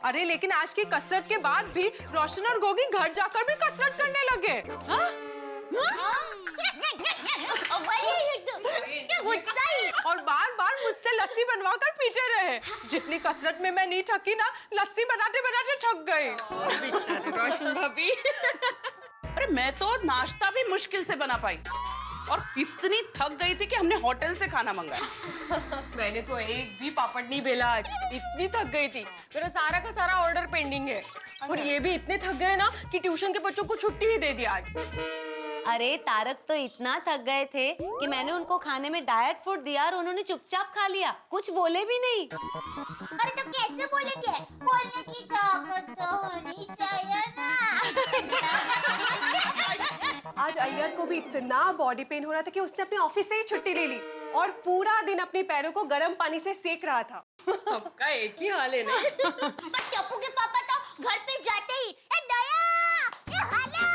अरे लेकिन आज की कसरत के बाद भी रोशन और गोगी घर जाकर भी कसरत करने लगे। और बार बार मुझसे लस्सी बनवाकर पीते रहे। जितनी कसरत में मैं नहीं थकी ना, लस्सी बनाते बनाते थक गई। बेचारे रोशन भाभी। अरे मैं तो नाश्ता भी मुश्किल से बना पाई और इतनी थक गई थी कि हमने होटल से खाना मंगाया। मैंने तो एक भी पापड़ नहीं बेला आज, इतनी थक गई थी। मेरा सारा का सारा ऑर्डर पेंडिंग है। और ये भी इतने थक गए ना कि ट्यूशन के बच्चों को छुट्टी ही दे दी आज। अरे तारक तो इतना थक गए थे कि मैंने उनको खाने में डाइट फूड दिया और उन्होंने चुपचाप खा लिया, कुछ बोले भी नहीं। अरे तो कैसे बोलेंगे? बोलने की ताकत तो होनी चाहिए ना। आज अय्यर को भी इतना बॉडी पेन हो रहा था कि उसने अपने ऑफिस से ही छुट्टी ले ली और पूरा दिन अपने पैरों को गर्म पानी से सेक रहा था। सबका एक ही हाल है ना। पर टप्पू के पापा तो घर पे जाते ही ए दया, ए हाला,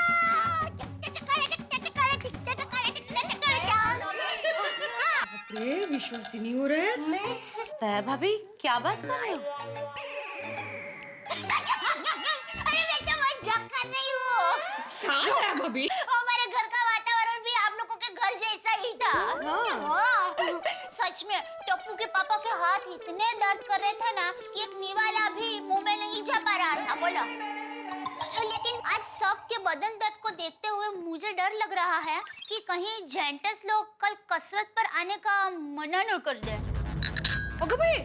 अरे विश्वास ही नहीं हो रहा है। नहीं दया भाभी क्या बात कर रहे हो? अरे मैं तो मजाक कर रही हूँ। भाभी हमारे घर का वातावरण भी आप लोगों के घर जैसा ही था। हाँ। सच में टप्पू के पापा के हाथ इतने दर्द कर रहे थे ना कि एक निवाला भी मुंह में नहीं जा पा रहा था। बोलो। लेकिन आज सबके बदन दर्द को देखते हुए मुझे डर लग रहा है कि कहीं जेंटस लोग कल कसरत पर आने का मना न कर दे। ओके भाई,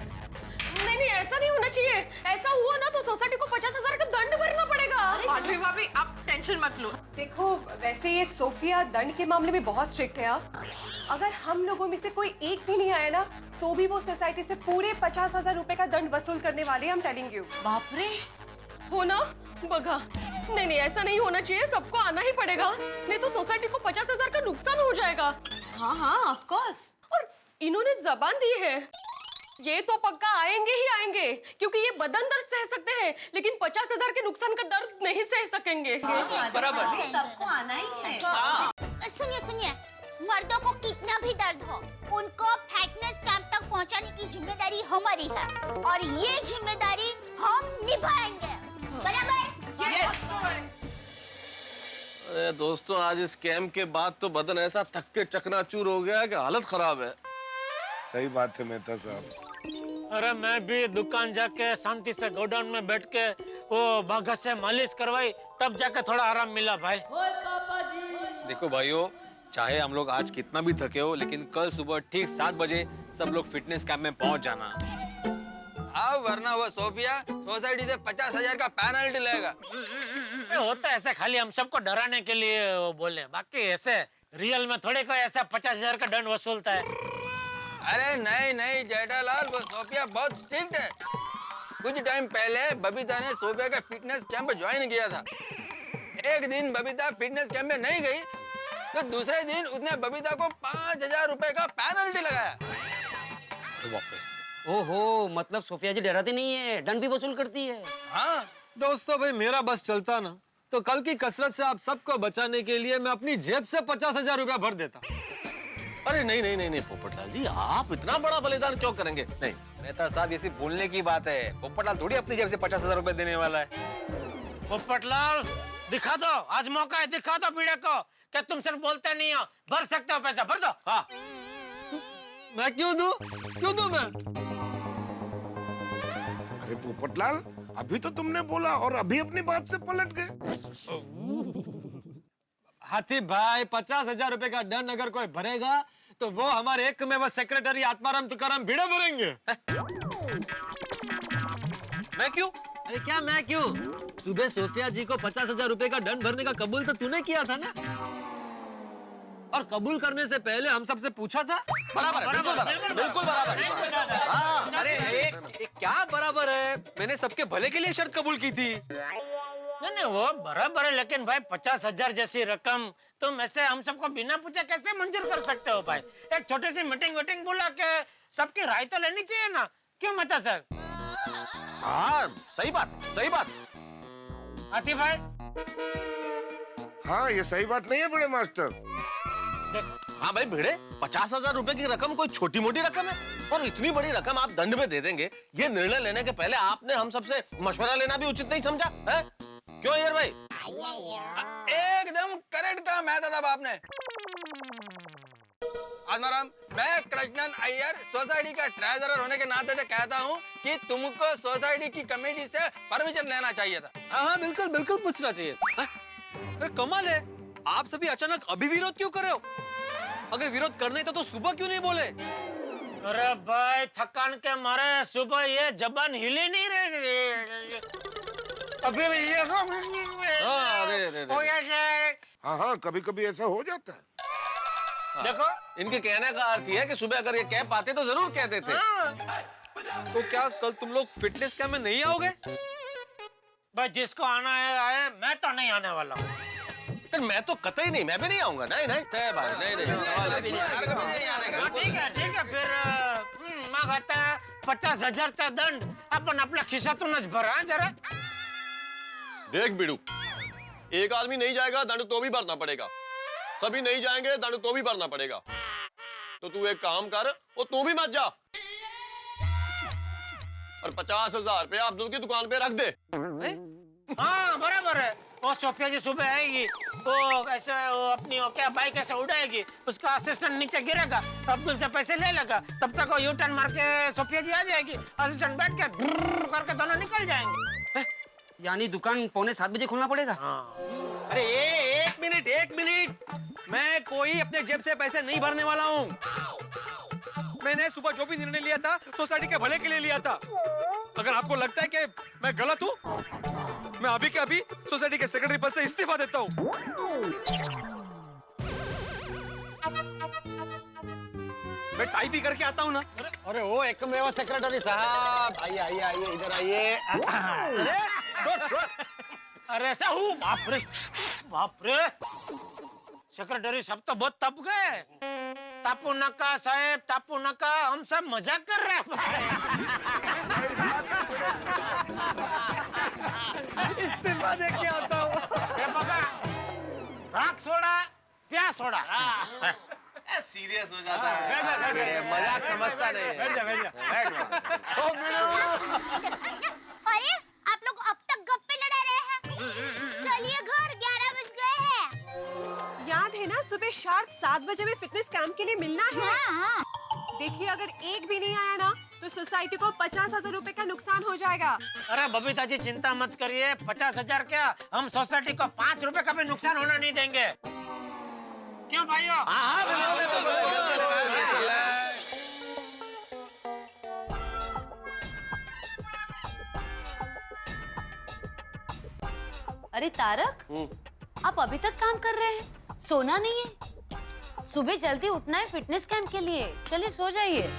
नहीं ऐसा नहीं होना चाहिए। ऐसा हुआ ना तो सोसाइटी को 50,000 का दंड भरना पड़ेगा। माधवी भाभी आप टेंशन मत लो। देखो, वैसे ये सोफिया दंड के मामले में बहुत स्ट्रिक्ट है। अगर हम लोगों में से कोई एक भी नहीं आया ना तो भी वो सोसाइटी से पूरे 50,000 रुपए का दंड वसूल करने वाले हैं। I'm telling you। बाप रे, हो ना बगा। नहीं ऐसा नहीं होना चाहिए, सबको आना ही पड़ेगा, नहीं तो सोसाइटी को 50,000 का नुकसान हो जाएगा। हाँ हाँ ऑफ कोर्स। और इन्होंने जबान दी है, ये तो पक्का आएंगे ही आएंगे, क्योंकि ये बदन दर्द सह सकते हैं लेकिन 50,000 के नुकसान का दर्द नहीं सह सकेंगे। बराबर। सबको आना ही है। सुनिए सुनिए, मर्दों को कितना भी दर्द हो उनको फिटनेस कैंप तक पहुंचाने की जिम्मेदारी हमारी है और ये जिम्मेदारी हम निभाएंगे। बराबर? यस। अरे दोस्तों, आज इस कैंप के बाद तो बदन ऐसा थक के चकनाचूर हो गया कि हालत खराब है। सही बात है मेहता साहब। अरे मैं भी दुकान जाके शांति से गोडाउन में बैठ के वो भगत से मालिश करवाई, तब जाके थोड़ा आराम मिला भाई। देखो भाइयों, चाहे हम लोग आज कितना भी थके हो लेकिन कल सुबह ठीक 7 बजे सब लोग फिटनेस कैंप में पहुंच जाना। अब वरना वो सोफिया सोसाइटी से 50,000 का पेनल्टी लेगा। होता ऐसे खाली हम सबको डराने के लिए वो बोले, बाकी ऐसे रियल में थोड़े कोई ऐसा 50,000 का दंड वसूलता है। अरे नहीं जेठालाल, वो सोफिया बहुत स्ट्रिक्ट है। कुछ टाइम पहले बबीता ने सोफिया का फिटनेस कैंप ज्वाइन किया था। एक दिन बबीता फिटनेस कैंप में नहीं गई तो दूसरे दिन उसने बबीता को 5,000 रुपए का पेनल्टी लगाया। ओहो, मतलब सोफिया जी डराती नहीं है, दंड भी वसूल करती है। हाँ दोस्तों भाई, मेरा बस चलता ना तो कल की कसरत से आप सबको बचाने के लिए मैं अपनी जेब से 50,000 रुपया भर देता। अरे नहीं पोपटलाल जी, आप इतना बड़ा बलिदान क्यों करेंगे? नहीं मेहता साहब, ये सिर्फ बोलने की बात है। पोपटलाल थोड़ी अपनी जेब से 50,000 रुपए देने वाला है। पोपटलाल दिखा दो, आज मौका है, दिखा दो पीड़े को कि तुम सिर्फ बोलते नहीं हो, भर सकते हो, पैसा भर दो। हाँ। मैं क्यों दूं मैं? अरे पोपटलाल, अभी तो तुमने बोला और अभी अपनी बात से पलट गए। हाथी भाई, 50,000 रुपए का दंड अगर कोई भरेगा तो वो हमारे एक में वो सेक्रेटरी आत्माराम तुकाराम भिड़े भरेंगे। मैं क्यों? अरे क्या मैं क्यों? सुबह सोफिया जी को 50,000 रुपए का दंड भरने का कबूल तो तूने किया था ना, और कबूल करने से पहले हम सबसे पूछा था। बराबर है, बिल्कुल बराबर। हाँ, अरे एक क्या बराबर है? मैंने सबके भले के लिए शर्त कबूल की थी। नहीं वो बराबर है, लेकिन भाई 50,000 जैसी रकम तुम ऐसे हम सबको बिना पूछे कैसे मंजूर कर सकते हो भाई? एक छोटी सी मीटिंग बुला के सबकी राय तो लेनी चाहिए ना, क्यों मेहता सर? हाँ सही बात। हाथी भाई, हाँ, ये सही बात नहीं है बड़े मास्टर। देख हाँ भाई भिड़े, 50,000 रुपए की रकम कोई छोटी मोटी रकम है? और इतनी बड़ी रकम आप दंड में दे देंगे, ये निर्णय लेने के पहले आपने हम सबसे मशवरा लेना भी उचित नहीं समझा है? क्यों यार भाई? एकदम करेक्ट कहा मैं दादा बाप ने। आत्माराम, मैं कृष्णन अय्यर सोसाइटी का ट्रेजरर होने के नाते से कहता हूँ कि तुमको सोसाइटी की कमेटी से परमिशन लेना चाहिए था। हाँ बिल्कुल बिल्कुल पूछना चाहिए। अरे कमाल है, आप सभी अचानक अभी विरोध क्यों कर रहे हो? अगर विरोध करना ही था तो सुबह क्यों नहीं बोले? अरे भाई थकान के मारे सुबह ये जबान हिले नहीं रही। अभी भी ये हाँ कभी कभी ऐसा हो जाता है। देखो इनके कहने का अर्थ है कि सुबह अगर ये कह पाते तो जरूर कह देते। तो क्या कल तुम लोग फिटनेस कैंप में नहीं आओगे? भाई जिसको आना है आए, मैं तो नहीं आने वाला। फिर मैं तो कतई नहीं, मैं भी नहीं आऊंगा। नहीं नहीं तय भाई, नहीं। ठीक है फिर मैं कहता 50,000 चा दंड अपन अपना खिस्सातून भरा जरा। देख बिड़ू, एक आदमी नहीं जाएगा दंड तो भी भरना पड़ेगा, सभी नहीं जाएंगे दंड तो भी भरना पड़ेगा। तो तू एक काम कर, वो तू भी मत जा और 50,000 रुपया अब्दुल की दुकान पे रख दे। हाँ बराबर है। वो सोफिया जी सुबह आएगी, वो ऐसे वो अपनी वो क्या बाइक ऐसे उड़ाएगी, उसका असिस्टेंट नीचे गिरेगा, अब्दुल से पैसे ले लेगा, तब तक वो यू टर्न मार के सोफिया जी आ जाएगी, असिस्टेंट बैठ के करके दोनों निकल जाएंगे। यानी दुकान 6:45 बजे खोलना पड़ेगा? हाँ। अरे एक मिनट, मैं कोई अपने जेब से पैसे नहीं भरने वाला हूँ। मैंने सुबह जो भी निर्णय लिया था सोसाइटी के भले के लिए लिया था। अगर आपको लगता है कि मैं गलत हूँ, मैं अभी के अभी सोसाइटी के सेक्रेटरी पद से इस्तीफा देता हूँ। मैं टाइप ही करके आता हूँ ना। अरे वो एकमेव सेक्रेटरी साहब, आइए इधर आइए। अरे ऐसा हूँ, बाप रे सेक्रेटरी साहब तो बहुत तप गए। तापू नका साहेब, तापू नका, हम सब मजाक कर रहे हैं। इस्तीफा दे के आता हूँ। राख सोडा, प्याज सोडा। सीरियस हो जाता है, मजाक समझता नहीं। अरे आप लोग अब तक गप्पे लड़ा रहे हैं? चलिए घर, 11 बज गए हैं। याद है ना सुबह शार्प 7 बजे में फिटनेस कैंप के लिए मिलना है। हाँ। देखिए अगर एक भी नहीं आया ना तो सोसाइटी को 50,000 रुपए का नुकसान हो जाएगा। अरे बबीता जी चिंता मत करिए, 50,000 क्या, हम सोसाइटी को 5 रुपए का भी नुकसान होना नहीं देंगे। क्यों भाइयों? अरे तारक, आप अभी तक काम कर रहे हैं? सोना नहीं है? सुबह जल्दी उठना है फिटनेस कैंप के लिए। चलिए सो जाइए।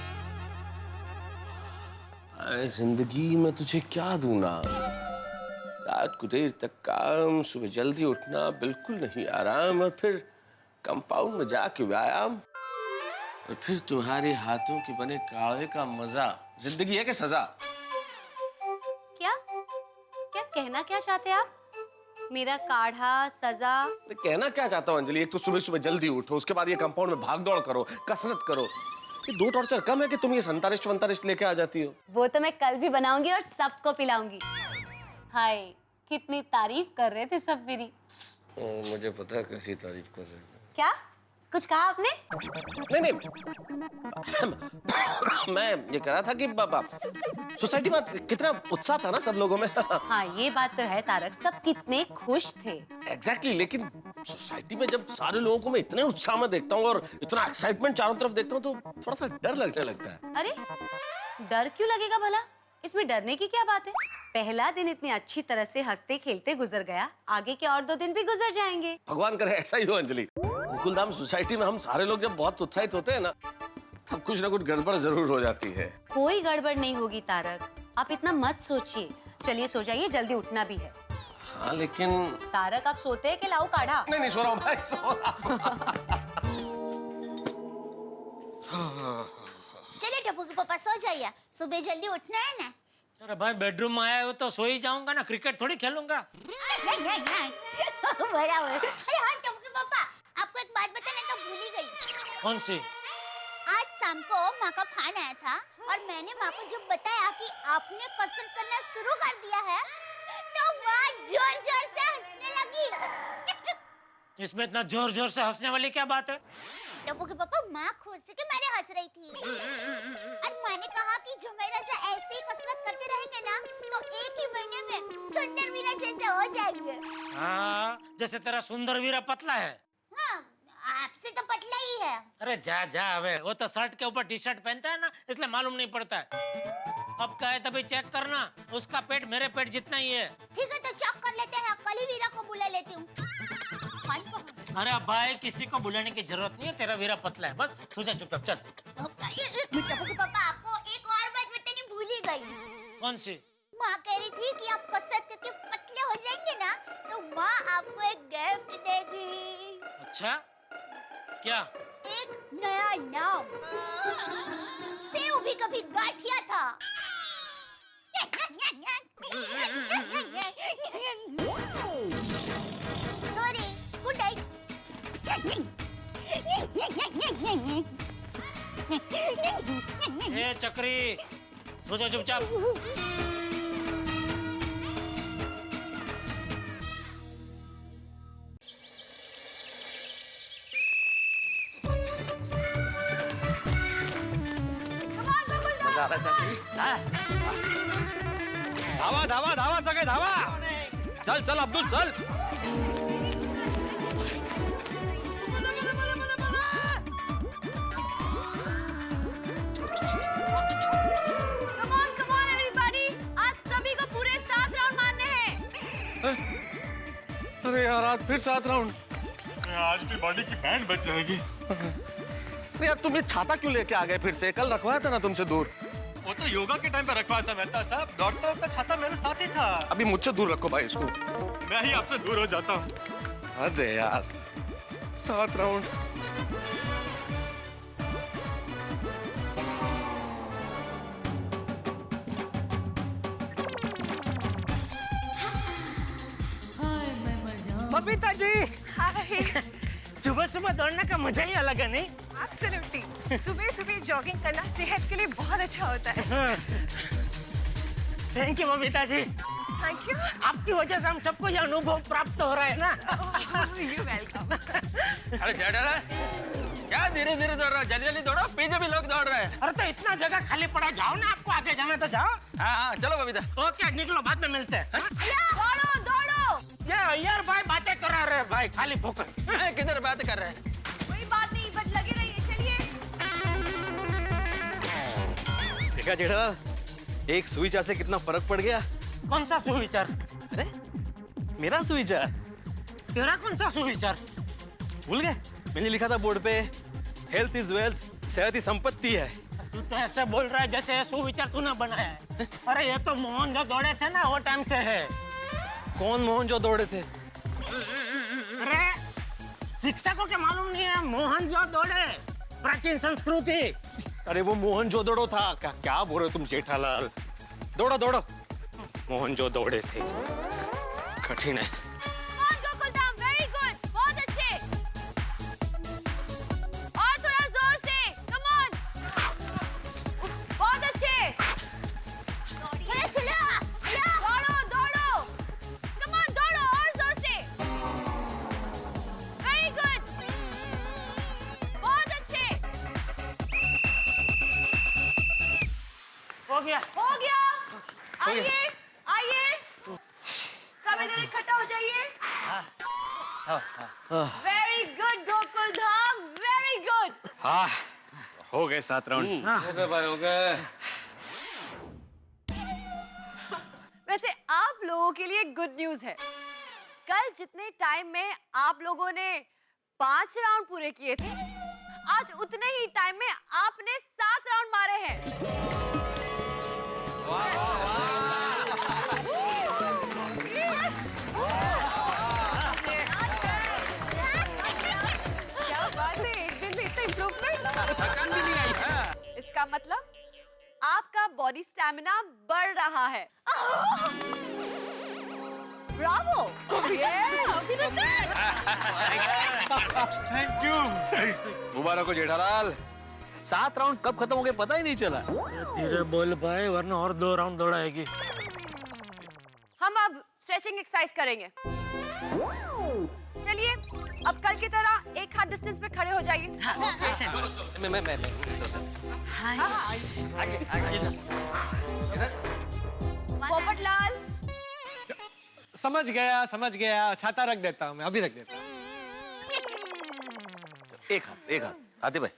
जिंदगी में तुझे क्या दूं ना, रात को देर तक काम, सुबह जल्दी उठना, बिल्कुल नहीं आराम, और फिर कंपाउंड में जाके व्यायाम, और फिर तुम्हारे हाथों के बने काढ़े का मजा। जिंदगी है कि सजा? क्या क्या कहना क्या चाहते हैं आप? मेरा काढ़ा सजा? कहना क्या चाहता हूँ अंजलि, एक तो सुबह सुबह जल्दी उठो, उसके बाद ये कंपाउंड में भाग दौड़ करो, कसरत करो। ये 2 टॉर्चर कम है कि तुम ये संतारिष्ट वंतारिष्ट लेके आ जाती हो। वो तो मैं कल भी बनाऊंगी और सबको पिलाऊंगी। हाय, कितनी तारीफ कर रहे थे सब मेरी। मुझे पता है कैसी तारीफ कर रहे हो। क्या कुछ कहा आपने? नहीं मैं ये कह रहा था कि बाबा सोसाइटी में कितना उत्साह था ना सब लोगों में। हाँ ये बात तो है तारक, सब कितने खुश थे। एग्जैक्टली, लेकिन सोसाइटी में जब सारे लोगों को मैं इतने उत्साह में देखता हूँ और इतना एक्साइटमेंट चारों तरफ देखता हूँ तो थोड़ा सा डर लगने लगता है। अरे डर क्यों लगेगा भला? इसमें डरने की क्या बात है? पहला दिन इतनी अच्छी तरह से हंसते खेलते गुजर गया, आगे के और 2 दिन भी गुजर जाएंगे। भगवान करे ऐसा ही हो अंजलि। गोकुलधाम सोसाइटी में हम सारे लोग जब बहुत उत्साहित होते हैं ना, तब कुछ ना कुछ गड़बड़ जरूर हो जाती है। कोई गड़बड़ नहीं होगी तारक, आप इतना मत सोचिए। चलिए सो जाइए, जल्दी उठना भी है। हाँ लेकिन तारक आप सोते हैं कि लाऊं काढ़ा? नहीं सो रहा हूँ भाई, सो रहा। चलिए टप्पू के पापा सो जाइए, सुबह जल्दी उठना है ना। अरे भाई बेडरूम में आया हो तो सो ही जाऊंगा ना, क्रिकेट थोड़ी खेलूंगा। नहीं। बराबर। अरे हाँ टप्पू के पापा, आपको एक बात बताने तो भूल ही गई। कौन सी? आज शाम को माँ का फोन आया था और मैंने माँ को जब बताया कि आपने कसरत करना शुरू कर दिया है तो माँ जोर जोर से हंसने लगी। इसमें इतना जोर जोर से हंसने वाली क्या बात है? टप्पू के पापा, माँ खुशी के मारे हंस रही थी और माँ ने कहा कि जुमेर राजा ऐसे ही कसरत करते रहेंगे ना तो एक ही महीने में सुंदर वीरा जैसे हो जाएंगे। हाँ, जैसे तेरा सुंदर वीरा पतला है। हाँ, आपसे तो पतला ही है। अरे जा जा, अबे वो तो शर्ट के ऊपर टी शर्ट पहनता है ना, इसलिए मालूम नहीं पड़ता है। अब क्या है तभी चेक करना, उसका पेट मेरे पेट जितना ही है। ठीक है तो चेक कर लेते हैं, कल ही वीरा को बुला लेती हूँ। अरे भाई, किसी को बुलाने की जरूरत नहीं है, तेरा वीरा पतला है, बस सो जा चुपचाप चल। टप्पू के पापा, आपको एक और बात बतानी भूल ही गई। कौन सी? माँ कह रही थी कि आप कसरत करके पतले हो जाएंगे ना तो माँ आपको एक गिफ्ट देगी। अच्छा, क्या? एक नया नाम। सेव भी कभी गाठिया था। Sorry, good night. ए चक्री, सो जा चुपचाप। मजा आ रहा है चाची। धावा धावा धावा सके धावा। चल चल अब्दुल चल। Come on everybody, आज सभी को पूरे 7 राउंड मारने हैं। अरे यार, आज फिर 7 राउंड। आज भी बॉडी की बैंड बच जाएगी। यार तुम ये छाता क्यों लेके आ गए फिर से? कल रखवाया था ना तुमसे दूर। वो तो योगा के टाइम पे रखवाया था मेहता साहब। दौड़ता वक्त छाता मेरे साथ ही था। अभी मुझसे दूर रखो भाई इसको। मैं ही आपसे दूर हो जाता हूँ। अरे यार, 7 राउंड। बबीता जी, सुबह सुबह दौड़ने का मजा ही अलग है, नहीं? एब्सोल्युटली। सुबह सुबह जॉगिंग करना सेहत के लिए बहुत अच्छा होता है। Thank you Babita ji. Thank you. आपकी वजह से हम सबको ये अनुभव प्राप्त हो रहा है ना। You welcome. अरे क्या डर है? क्या धीरे धीरे दौड़ रहा है? जल्दी जल्दी दौड़ो, पीछे भी लोग दौड़ रहे हैं। अरे तो इतना जगह खाली पड़ा, जाओ ना, आपको आगे जाना तो जाओ। हाँ, चलो बबीता। ओके, निकलो, बाद में मिलते हैं। दौड़ो दौड़ो। ये यार भाई बातें करा रहे भाई, खाली फोकट। किधर बात कर रहे हैं? कोई बात नहीं, बस लगे रहिए, चलिए। देखा जेठालाल, एक सुविचार से कितना फर्क पड़ गया। कौन सा सुविचार? अरे मेरा सुविचार। तेरा कौन सा सुविचार? भूल गए? मैंने लिखा था बोर्ड पे, हेल्थ इज वेल्थ, सेहत ही संपत्ति है। तू तो ऐसे बोल रहा है जैसे ये सुविचार तूने बनाया है। अरे ये तो मोहन जो दौड़े थे ना, वो टाइम से है। कौन मोहन जो दौड़े थे? अरे शिक्षकों के मालूम नहीं है मोहन जो दौड़े, प्राचीन संस्कृति। अरे वो मोहन जो दौड़ो था। क्या बोल रहे हो तुम जेठालाल? दौड़ो दौड़ो। मोहन जो दौड़े थे। कठिन है। गोकुलधाम, वेरी गुड, बहुत अच्छे। और थोड़ा जोर से, कम ऑन। बहुत अच्छे। दौड़ो दौड़ो, कम ऑन, दौड़ो और जोर से। वेरी गुड, बहुत अच्छे। हो गया। हो गया। आइए आइए, सब इधर इकट्ठा हो जाइए। Very good Gokuldham, very good. हाँ, हो गए 7 राउंड। हो गए भाई, हो गए। वैसे आप लोगों के लिए गुड न्यूज है। कल जितने टाइम में आप लोगों ने 5 राउंड पूरे किए थे, आज उतने ही टाइम में आपने 7 राउंड मारे हैं। क्या बात है, एक दिन में इतना इम्प्रूवमेंट। थकान भी नहीं आई है। इसका मतलब आपका बॉडी स्टैमिना बढ़ रहा है। ब्रावो! Thank you. मुबारक हो जेठालाल। 7 राउंड कब खत्म हो गए पता ही नहीं चला। धीरे बोल भाई वरना और 2 राउंड दौड़ाएगी। हम अब स्ट्रेचिंग एक्सरसाइज करेंगे। चलिए अब कल की तरह एक हाथ डिस्टेंस पे खड़े हो जाइए। मैं पोपटलाल समझ गया। छाता रख देता हूँ मैं, अभी रख देता हूँ। एक हाथ आते भाई।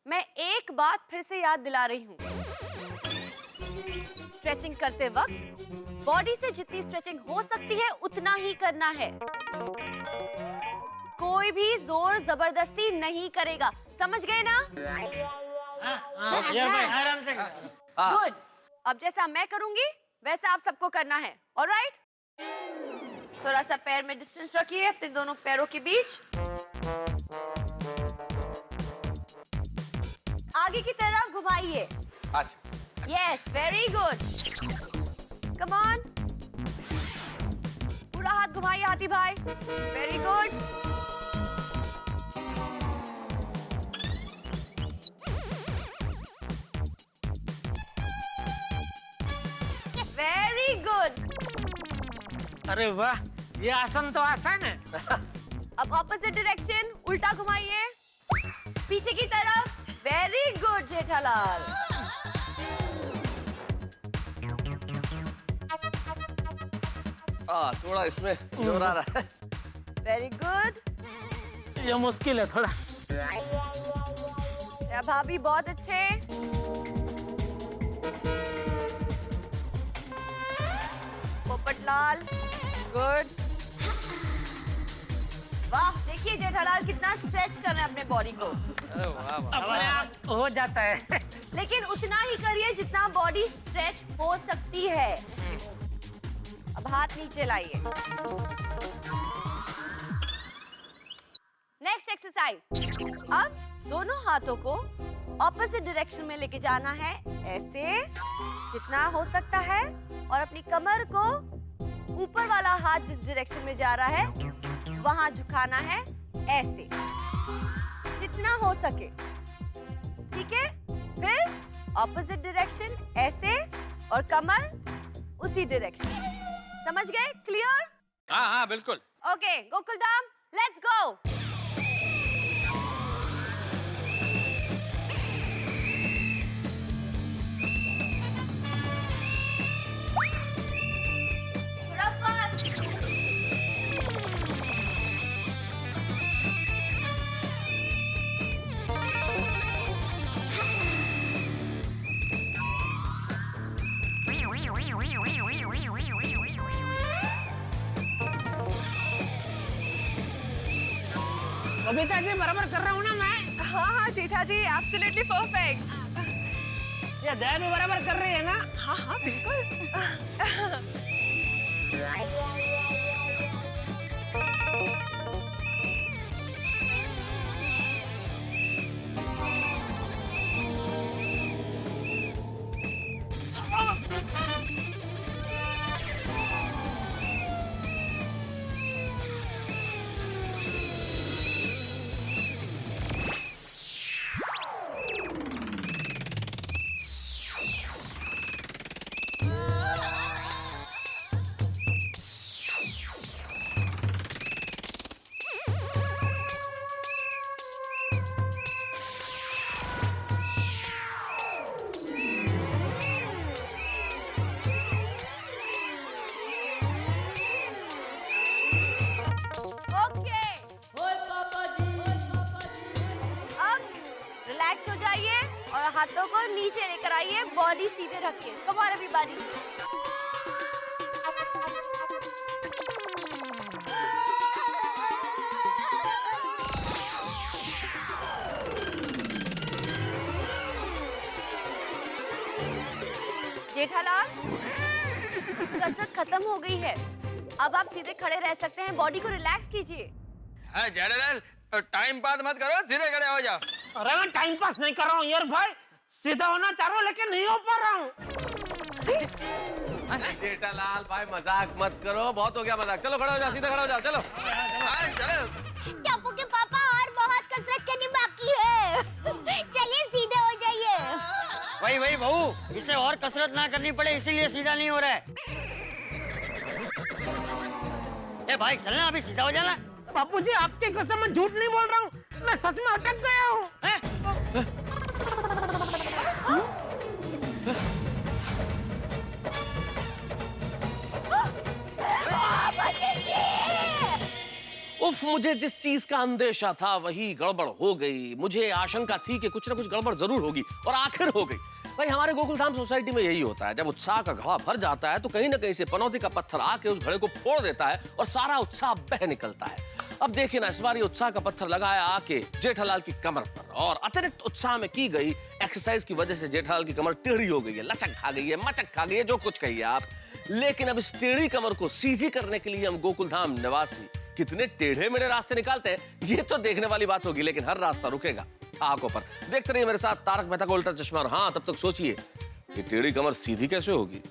मैं एक बात फिर से याद दिला रही हूँ, स्ट्रेचिंग करते वक्त बॉडी से जितनी स्ट्रेचिंग हो सकती है उतना ही करना है। कोई भी जोर जबरदस्ती नहीं करेगा, समझ गए ना? यार भाई आराम से। गुड। अब जैसा मैं करूंगी वैसा आप सबको करना है। ऑलराइट? थोड़ा सा पैर में डिस्टेंस रखिए अपने दोनों पैरों के बीच। आगे की तरफ घुमाइए। अच्छा। Yes, very good. Come on, पूरा हाथ घुमाइए हाथी भाई। Very good. Very good. अरे वाह, ये आसन तो आसान है। अब ऑपोजिट डायरेक्शन, उल्टा घुमाइए पीछे की तरफ। Very good Jethalal. थोड़ा इसमें जोर आ रहा है। Very good. ये मुश्किल है थोड़ा। या भाभी बहुत अच्छे। पोपटलाल गुड। वाह, देखिए जेठालाल कितना स्ट्रेच कर रहे हैं अपने बॉडी को। अपने आप हो जाता है। लेकिन उतना ही करिए जितना बॉडी स्ट्रेच हो सकती है। अब हाथ नीचे लाइए। Next exercise. अब दोनों हाथों को ऑपोजिट डायरेक्शन में लेके जाना है, ऐसे जितना हो सकता है, और अपनी कमर को ऊपर वाला हाथ जिस डायरेक्शन में जा रहा है वहां झुकाना है, ऐसे जितना हो सके। ठीक है? फिर ऑपोजिट डायरेक्शन ऐसे, और कमर उसी डायरेक्शन। समझ गए? क्लियर? हाँ बिल्कुल। Okay Gokuldham, let's go. थोड़ा फास्ट। बबीता जी बराबर कर रहा हूँ ना मैं? हाँ जेठा जी, एब्सोल्युटली परफेक्ट। ये दया भी बराबर कर रही है ना? हाँ बिल्कुल। हाथों को नीचे लेकर आइए, बॉडी सीधे रखिए। Come on everybody. जेठालाल, कसरत खत्म हो गई है, अब आप सीधे खड़े रह सकते हैं। बॉडी को रिलैक्स कीजिए। जेठालाल, टाइम पास मत करो, सीधे खड़े हो जाओ। अरे मैं टाइम पास नहीं कर रहा हूँ यार भाई, सीधा होना चाह रहा हूँ लेकिन नहीं हो पा रहा हूँ। जेठालाल भाई मजाक मत करो, बहुत हो गया मजाक। चलो खड़े हो जाओ, सीधे खड़े हो जाओ। चलो टप्पू के पापा, और बहुत कसरत करनी बाकी है। बहू, इसे और कसरत ना करनी पड़े इसीलिए सीधा नहीं हो रहा है। ए भाई चलना, अभी सीधा हो जाना। बापूजी आपकी कसम मैं झूठ नहीं बोल रहा हूँ, मैं सच में अटक गया हूँ। उफ, मुझे जिस चीज का अंदेशा था वही गड़बड़ हो गई। मुझे आशंका थी कि कुछ ना कुछ गड़बड़ जरूर होगी और आखिर हो गई। भाई हमारे गोकुलधाम सोसाइटी में यही होता है, जब उत्साह का घड़ा भर जाता है तो कहीं ना कहीं से पनौती का पत्थर आके उस घड़े को फोड़ देता है और सारा उत्साह बह निकलता है। अब देखिए ना, इस बार ये उत्साह का पत्थर लगाया आके जेठालाल की कमर पर और अतिरिक्त उत्साह में की गई एक्सरसाइज की वजह से जेठालाल की कमर टेढ़ी हो गई है, लचक खा गई है, मचक खा गई है, जो कुछ कहिए आप। लेकिन अब इस टेढ़ी कमर को सीधी करने के लिए हम गोकुलधाम निवासी कितने टेढ़े मेढ़े रास्ते निकालते हैं ये तो देखने वाली बात होगी, लेकिन हर रास्ता रुकेगा आंखों पर। देखते रहिए मेरे साथ तारक मेहता का उल्टा चश्मा। और हाँ, तब तक सोचिए कि टेढ़ी कमर सीधी कैसे होगी।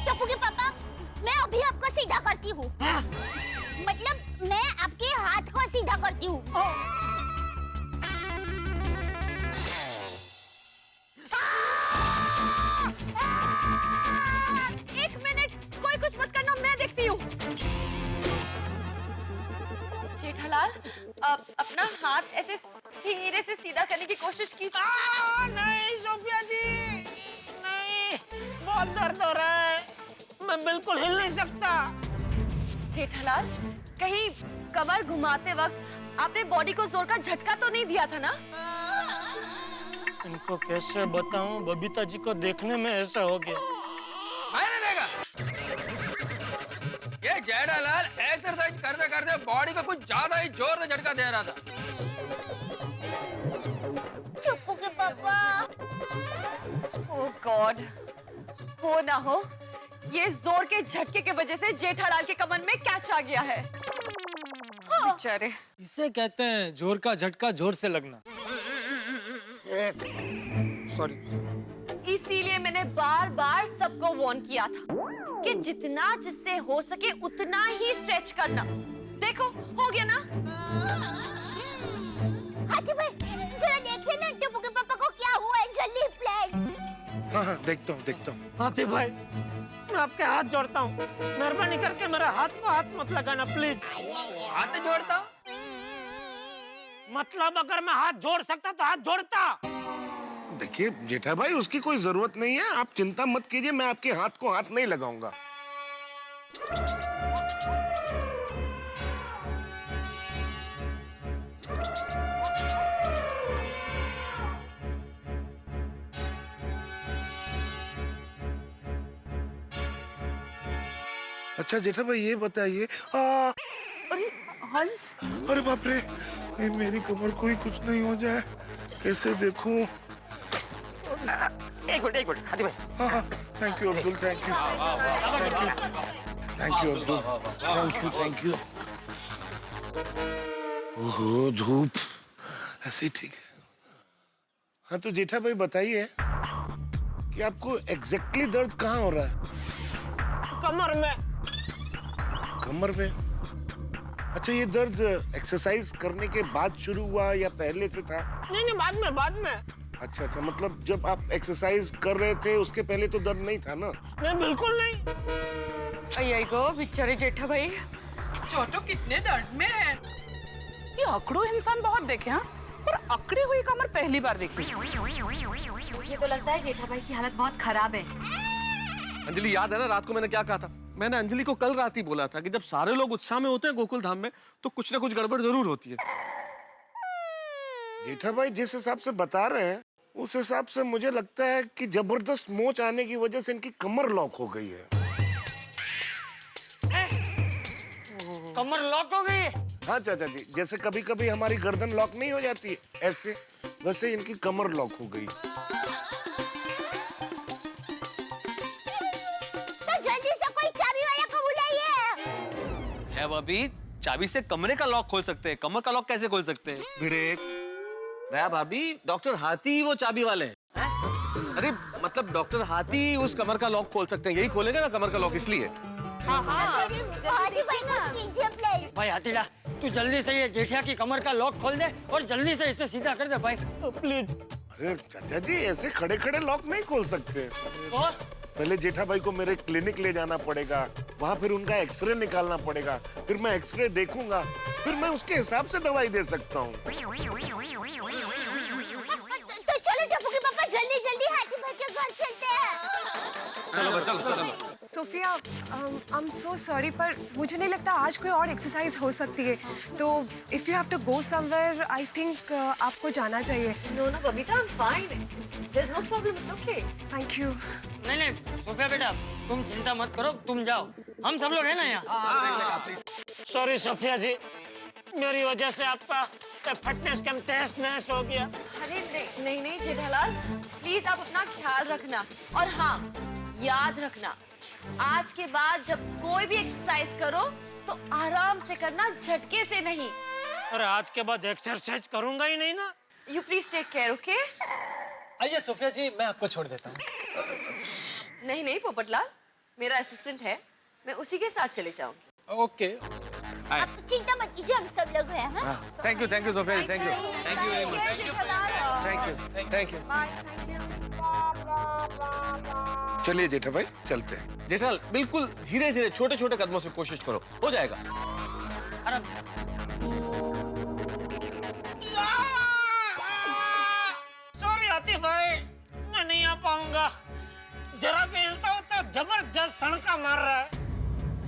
टप्पू के पापा, मैं अभी आपको सीधा करती हूँ। मतलब मैं आपके हाथ को सीधा करती हूँ। एक मिनट, कोई कुछ मत करना, मैं देखती हूँ। जेठालाल, अपना हाथ ऐसे धीरे से सीधा करने की कोशिश कीजिए। नहीं सोफिया जी, नहीं, बहुत दर्द हो रहा है, मैं बिल्कुल हिल नहीं सकता। जेठालाल, कहीं कमर घुमाते वक्त आपने बॉडी को जोर का झटका तो नहीं दिया था ना? इनको कैसे बताऊं, बबीता जी को देखने में ऐसा हो गया। मैंने देखा ये जेठालाल एक्सरसाइज करते करते बॉडी को कुछ ज्यादा ही जोर से झटका दे रहा था। टप्पू के पापा, ओह गॉड, हो ना हो ये जोर के झटके के वजह से जेठालाल के कमर में कैच आ गया है। बेचारे। इसे कहते हैं जोर का झटका जोर से लगना। सॉरी। इसीलिए मैंने बार बार सबको वार्न किया था कि जितना जिससे हो सके उतना ही स्ट्रेच करना। देखो हो गया ना? हाथी भाई जरा देखिए ना टप्पू के पापा को क्या हुआ है, जल्दी प्लीज। हाँ हाँ, देखता हूँ। हाथी भाई, मैं आपके हाथ जोड़ता हूँ, मेहरबानी करके मेरे हाथ को हाथ मत लगाना प्लीज। हाथ जोड़ता? मतलब अगर मैं हाथ जोड़ सकता तो हाथ जोड़ता। देखिए जेठा भाई, उसकी कोई जरूरत नहीं है, आप चिंता मत कीजिए, मैं आपके हाथ को हाथ नहीं लगाऊंगा। अच्छा जेठा भाई ये बताइए, अरे हंस, अरे बाप रे, मेरी कमर को ही कुछ नहीं हो जाए, कैसे देखूं? एक मिनट हाथी भाई। हाँ, thank you Abdul, thank you Abdul, thank you. ओहो धूप, ऐसे ही ठीक है। हाँ तो जेठा भाई बताइए कि आपको एग्जैक्टली दर्द कहाँ हो रहा है? कमर में। कमर में? अच्छा, ये दर्द एक्सरसाइज करने के बाद शुरू हुआ या पहले से था? नहीं, बाद में। अच्छा, मतलब जब आप एक्सरसाइज कर रहे थे उसके पहले तो दर्द नहीं था ना? नहीं, बिल्कुल नहीं। यही को बेचारे जेठा भाई, छोटू कितने दर्द में है। ये अकड़ू इंसान बहुत देखे हाँ, पर अकड़ी हुई कमर पहली बार देखी। मुझे तो लगता है जेठा भाई की हालत बहुत खराब है। अंजलि, याद है ना रात को मैंने क्या कहा था? मैंने अंजलि को कल रात ही बोला था कि जब सारे लोग उत्साह में होते हैं गोकुल धाम में तो कुछ ना कुछ गड़बड़ जरूर होती है। जेठा भाई जिस हिसाब से बता रहे हैं उस हिसाब से मुझे लगता है कि जबरदस्त मोच आने की वजह से इनकी कमर लॉक हो गई है। कमर लॉक हो गई है? हाँ चाचा जी, जैसे कभी कभी हमारी गर्दन लॉक नहीं हो जाती है, ऐसे वैसे इनकी कमर लॉक हो गई। तो जल्दी से कोई चाबी वाला को बुलाइए। है भाभी, चाबी से कमरे का लॉक खोल सकते हैं, कमर का लॉक कैसे खोल सकते हैं? ब्रेक। दया भाभी, डॉक्टर हाथी वो चाबी वाले हैं। अरे मतलब डॉक्टर हाथी उस कमर का लॉक खोल सकते हैं, यही खोलेंगे ना कमर का लॉक, इसलिए। हाथी भाई कुछ कीजिए प्लीज। भाई हाथीड़ा, तू जल्दी से ये जेठिया की कमर का लॉक खोल दे और जल्दी से इसे सीधा कर दे भाई, प्लीज। अरे चाचा जी ऐसे खड़े खड़े लॉक नहीं खोल सकते। तो पहले जेठा भाई को मेरे क्लिनिक ले जाना पड़ेगा, वहाँ फिर उनका एक्सरे निकालना पड़ेगा, फिर मैं एक्सरे देखूंगा, फिर मैं उसके हिसाब से दवाई दे सकता हूँ। तो चलो टप्पू के पापा जल्दी जल्दी हाथी भाई के घर चलते हैं। चलो चलो चलो। Sophia, I am so sorry पर मुझे नहीं लगता आज कोई और एक्सरसाइज हो सकती है, तो if you have to go somewhere I think आपको जाना चाहिए। No no Babita, I am fine, there is no problem, it's okay. Thank you. नहीं नहीं सोफिया बेटा, तुम चिंता मत करो, तुम जाओ, हम सब लोग हैं ना यहाँ। सॉरी सोफिया जी, मेरी वजह से आपका फिटनेस कैंप तहस नहस हो गया। अरे नहीं नहीं नहीं जेठालाल, प्लीज आप अपना ख्याल रखना, और हाँ याद रखना, आज के बाद जब कोई भी एक्सरसाइज करो तो आराम से करना, झटके से नहीं। अरे आज के बाद एक्सरसाइज करूंगा ही नहीं ना। You please take care, okay? आइए सोफिया जी, मैं आपको छोड़ देता हूँ। नहीं नहीं पोपटलाल, मेरा असिस्टेंट है, मैं उसी के साथ चले जाऊंगी। ओके। आप चिंता मत कीजिए, हम सब लोग हैं। हाँ? Thank you Sophia ji, thank you very much, thank you. Bye, thank you. चलिए जेठा भाई चलते हैं। जेठालाल बिल्कुल धीरे धीरे छोटे छोटे कदमों से कोशिश करो, हो जाएगा। आराम। सॉरी आतिफ भाई, मैं नहीं आ पाऊंगा, जरा भी हिलता हूँ तो जबरदस्त सड़का मार रहा है।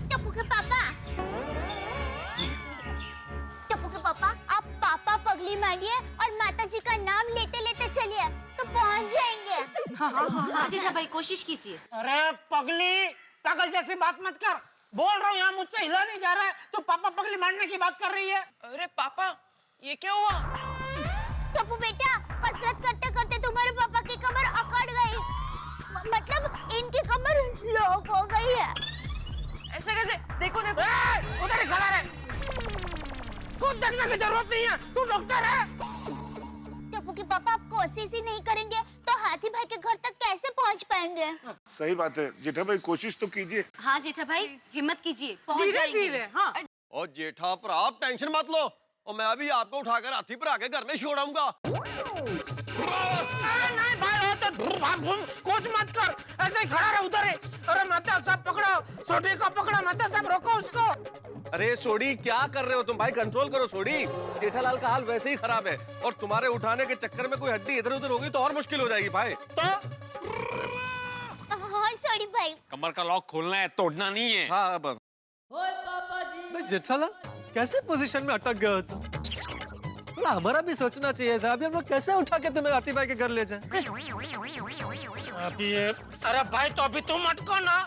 टप्पू के पापा, टप्पू के पापा, आप पापा पगली मारिए और माता जी का नाम लेते लेते चलिए तो पहुंच जाएंगे। हाँ जेठा भाई, कोशिश कीजिए। अरे पगली, पागल जैसी बात मत कर, बोल रहा हूँ यहाँ मुझसे हिला नहीं जा रहा है, तो पापा पगली मारने की बात कर रही है। अरे पापा, ये क्या हुआ? टप्पू बेटा, कसरत करते करते तुम्हारे पापा की कमर अकड़ गई, मतलब इनकी कमर लॉक हो गई है। ऐसे कैसे? देखो देखो, उधर ही खड़ा रहे, खुद देखने की जरूरत नहीं है, तू डॉक्टर है। टप्पू के पापा, आप कोशिश ही नहीं करेंगे तो हाथी भाई के घर तक कैसे पहुंच पाएंगे? सही बात है जेठा भाई, कोशिश तो कीजिए। हाँ जेठा भाई, हिम्मत कीजिए, पहुंच धीरे जाएंगे। धीरे। हाँ और जेठा पर आप टेंशन मत लो, और मैं अभी आपको उठाकर हाथी पर आके घर में छोड़ाऊंगा। अरे नहीं भाई, हो तो धूम भाग घूम कुछ मत कर, ऐसे ही खड़ा रह उधर ही। अरे माता साहब पकड़ो, सोडी को पकड़ो, माता साहब रोको उसको। अरे सोडी क्या कर रहे हो तुम भाई, कंट्रोल करो सोडी। जेठालाल का हाल वैसे ही खराब है, और तुम्हारे उठाने के चक्कर में कोई हड्डी इधर उधर होगी तो और मुश्किल हो जाएगी भाई। तो हाँ सॉरी भाई। कमर का लॉक खोलना है, तोड़ना नहीं है। हाँ अब मैं जेठालाल कैसे पोजीशन में अटक गया था? थोड़ा हमारा भी सोचना चाहिए था, अभी हम लोग कैसे उठा के तुम्हें हाथी भाई के घर ले जाएं? अभी अरे भाई, तो अभी तुम अटको ना,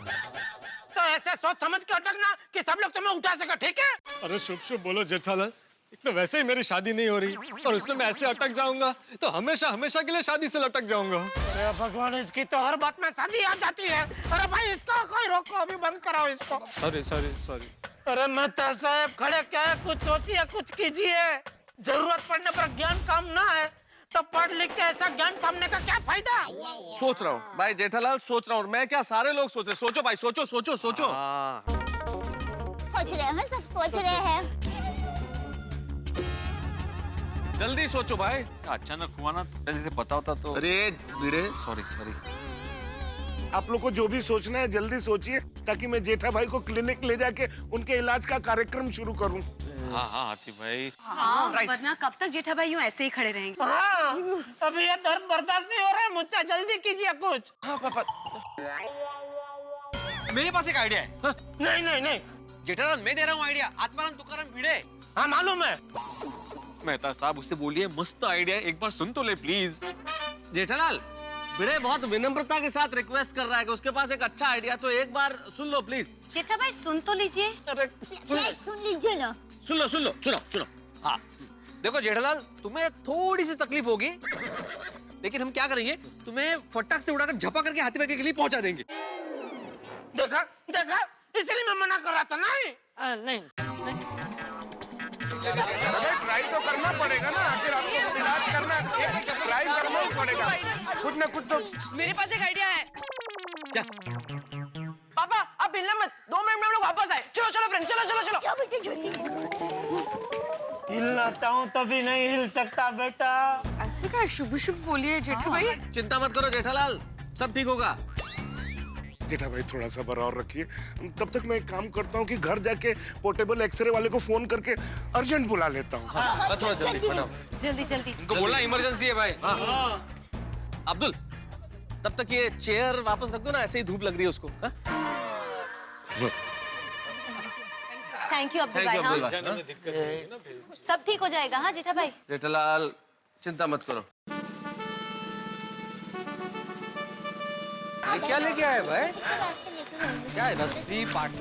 तो ऐसे सोच समझ के अटकना कि सब लोग तुम्हें उठा सके, ठीक है? अरे शुभ शुभ बोलो जेठालाल, एक तो वैसे ही मेरी शादी नहीं हो रही, और उसमें मैं ऐसे अटक जाऊंगा तो हमेशा हमेशा के लिए शादी से लटक जाऊंगा। अरे भगवान, इसकी तो हर बात में शादी आ जाती है। अरे भाई, इसको कोई रोको, अभी बंद कराओ इसको। सॉरी। अरे मेहता साहब, खड़े क्या है, कुछ सोचिए, कुछ कीजिए। जरूरत पड़ने पर ज्ञान काम ना है तो पढ़ लिख के ऐसा ज्ञान पाने का क्या फायदा? सोच रहा हूँ भाई जेठालाल, सोच रहा हूँ, मैं क्या सारे लोग सोच रहे। सोचो भाई, सोचो। सोच रहे हैं, सब सोच रहे हैं। जल्दी सोचो भाई। अचानक हुआ ना, पहले से पता होता तो। अरे वीरे, सॉरी। आप लोग को जो भी सोचना है जल्दी सोचिए, ताकि मैं जेठा भाई को क्लिनिक ले जाके उनके इलाज का कार्यक्रम शुरू करूं। हाँ हाथी भाई। हाँ, वरना कब तक जेठा भाई यूं ऐसे ही खड़े रहेंगे? हाँ, अभी ये दर्द बर्दाश्त नहीं हो रहा है मुझसे, जल्दी कीजिए कुछ। हाँ पापा, मेरे पास एक आइडिया है। हाँ, नहीं। जेठालाल, मैं दे रहा हूँ आइडिया, आत्माराम तुकाराम भिड़े। हाँ मालूम है। मेहता साहब, उससे बोलिए मस्त आइडिया, एक बार सुन तो ले प्लीज। जेठालाल, भिड़े बहुत विनम्रता के साथ रिक्वेस्ट कर रहा है कि उसके पास एक अच्छा आइडिया, तो एक बार सुन लो प्लीज। जेठा भाई सुन तो लीजिए। अरे सुन लीजिए ना। सुन लो। हाँ देखो जेठालाल, तुम्हें थोड़ी सी तकलीफ होगी, लेकिन हम क्या करेंगे, तुम्हें फटाक से उड़ाकर झपा करके हाथी भाई के लिए पहुंचा देंगे। देखा, इसलिए मैं मना कर रहा था। नहीं। ट्राई तो करना पड़ेगा ना, आखिर आपको इलाज करना है, ट्राई करना ही पड़ेगा, कुछ ना कुछ तो। मेरे पास एक आइडिया है। क्या? पापा, आप हिलना मत, 2 मिनट में हम लोग वापस आए। चलो फ्रेंड्स, चलो। जाओ बेटे जल्दी। हिलना चाहूँ तभी नहीं हिल सकता बेटा। ऐसे का शुभ शुभ बोलिए जेठा भाई। चिंता मत करो जेठालाल, सब ठीक होगा। जेठा भाई थोड़ा सब्र और रखिए। तब तक मैं एक काम करता हूँ कि घर जाके पोर्टेबल एक्सरे वाले को फोन करके अर्जेंट बुला लेता हूँ। थोड़ा जल्दी फटाफट। जल्दी जल्दी। उनको बोलना इमरजेंसी है भाई। अब्दुल, तब तक ये चेयर वापस रख दो ना, ऐसे ही धूप लग रही है उसको। थैंक यू अब्दुल भाई। हाँ सब ठीक हो जाएगा। हाँ जेठा भाई। जेठालाल चिंता मत करो। ये क्या लेके आए भाई? क्या है, रस्सी पार्टी?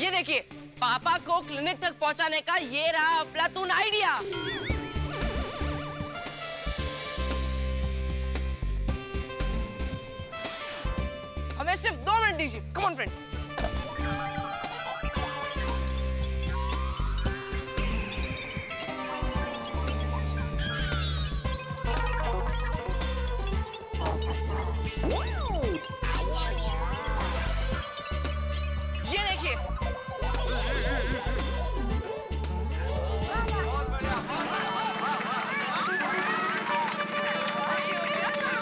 ये देखिए, पापा को क्लिनिक तक पहुंचाने का ये रहा अफलातून आइडिया। हमें सिर्फ 2 मिनट दीजिए। Come on friend. ये देखिए,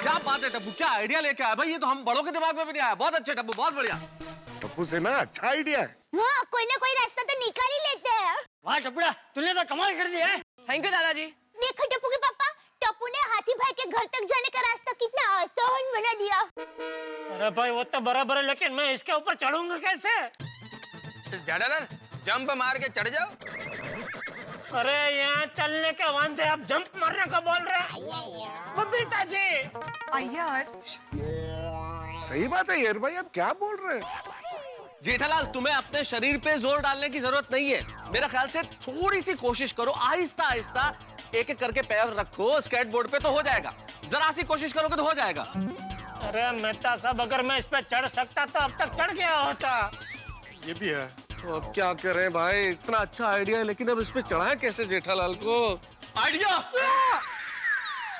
क्या बात है टप्पू, क्या आइडिया लेके आया भाई? ये तो हम बड़ों के दिमाग में भी नहीं आया। बहुत अच्छे टप्पू, बहुत बढ़िया। टप्पू से ना अच्छा आइडिया है। हाँ कोई ना कोई रास्ता तो निकाल ही लेते हैं। वाह टपड़ा, तूने तो कमाल कर दिया है। थैंक यू दादाजी। देखो टप्पू के पापा, टप्पू ने हाथी भाई के घर तक जाने का रास्ता कितना आसान बना दिया। अरे भाई वो तो बराबर है, लेकिन मैं इसके ऊपर चढ़ूंगा कैसे? जेठालाल जंप मार के चढ़ जाओ। अरे यहाँ चलने के वांदे आप जंप मारने को बोल रहे हैं? बबीता जी यार सही बात है यार भाई, आप क्या बोल रहे हैं? जेठालाल, तुम्हें अपने शरीर पे जोर डालने की जरूरत नहीं है। मेरे ख्याल से थोड़ी सी कोशिश करो, आहिस्ता आहिस्ता एक एक करके पैर रखो, स्केट बोर्ड पे तो हो जाएगा। जरा सी कोशिश करोगे तो हो जाएगा। अरे मेहता साहब, अगर मैं इस पे चढ़ सकता तो अब तक चढ़ गया होता। ये भी है। तो अब क्या करें भाई, इतना अच्छा आइडिया है, लेकिन अब इस पे चढ़ाएं कैसे जेठालाल को? आइडिया!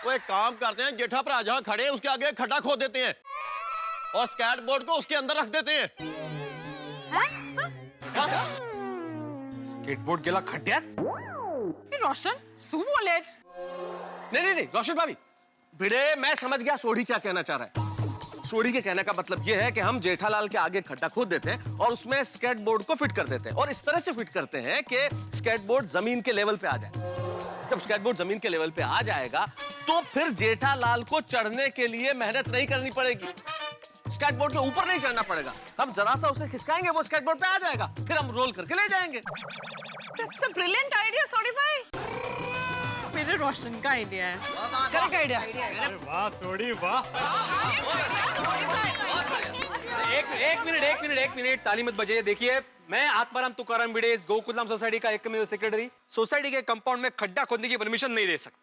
वो एक काम करते हैं, जेठा पर जहाँ खड़े हैं उसके आगे खड्डा खोद देते हैं और स्केट बोर्ड को उसके अंदर रख देते हैं। स्केट बोर्ड गेला खड्ड्यात? रोशन सू बोले। नहीं, रोशन भाभी, भिड़े मैं समझ गया सोढ़ी क्या कहना चाह रहा है। सोढ़ी के कहने का मतलब यह है कि हम जेठालाल के आगे खड्डा खोद देते हैं और उसमें स्केट बोर्ड को फिट कर देते हैं, और इस तरह से फिट करते हैं कि स्केट बोर्ड जमीन के लेवल पे आ जाए। जब स्केट बोर्ड जमीन के लेवल पे आ जाएगा तो फिर जेठालाल को चढ़ने के लिए मेहनत नहीं करनी पड़ेगी। स्केट बोर्ड के ऊपर नहीं चढ़ना पड़ेगा, हम जरा सा उसे खिसकाएंगे, वो स्केट बोर्ड पे आ जाएगा, फिर हम रोल करके ले जाएंगे। That's a brilliant idea, सोडी भाई। मेरे रोशन का आइडिया है। Correct idea. वाह सोडी वाह। एक मिनट ताली मत बजाइए। देखिए, मैं आत्माराम तुकाराम भिड़े इस गोकुलधाम सोसाइटी का एकमेव सेक्रेटरी सोसाइटी के कंपाउंड में खड्डा खोदने की परमिशन नहीं दे सकता।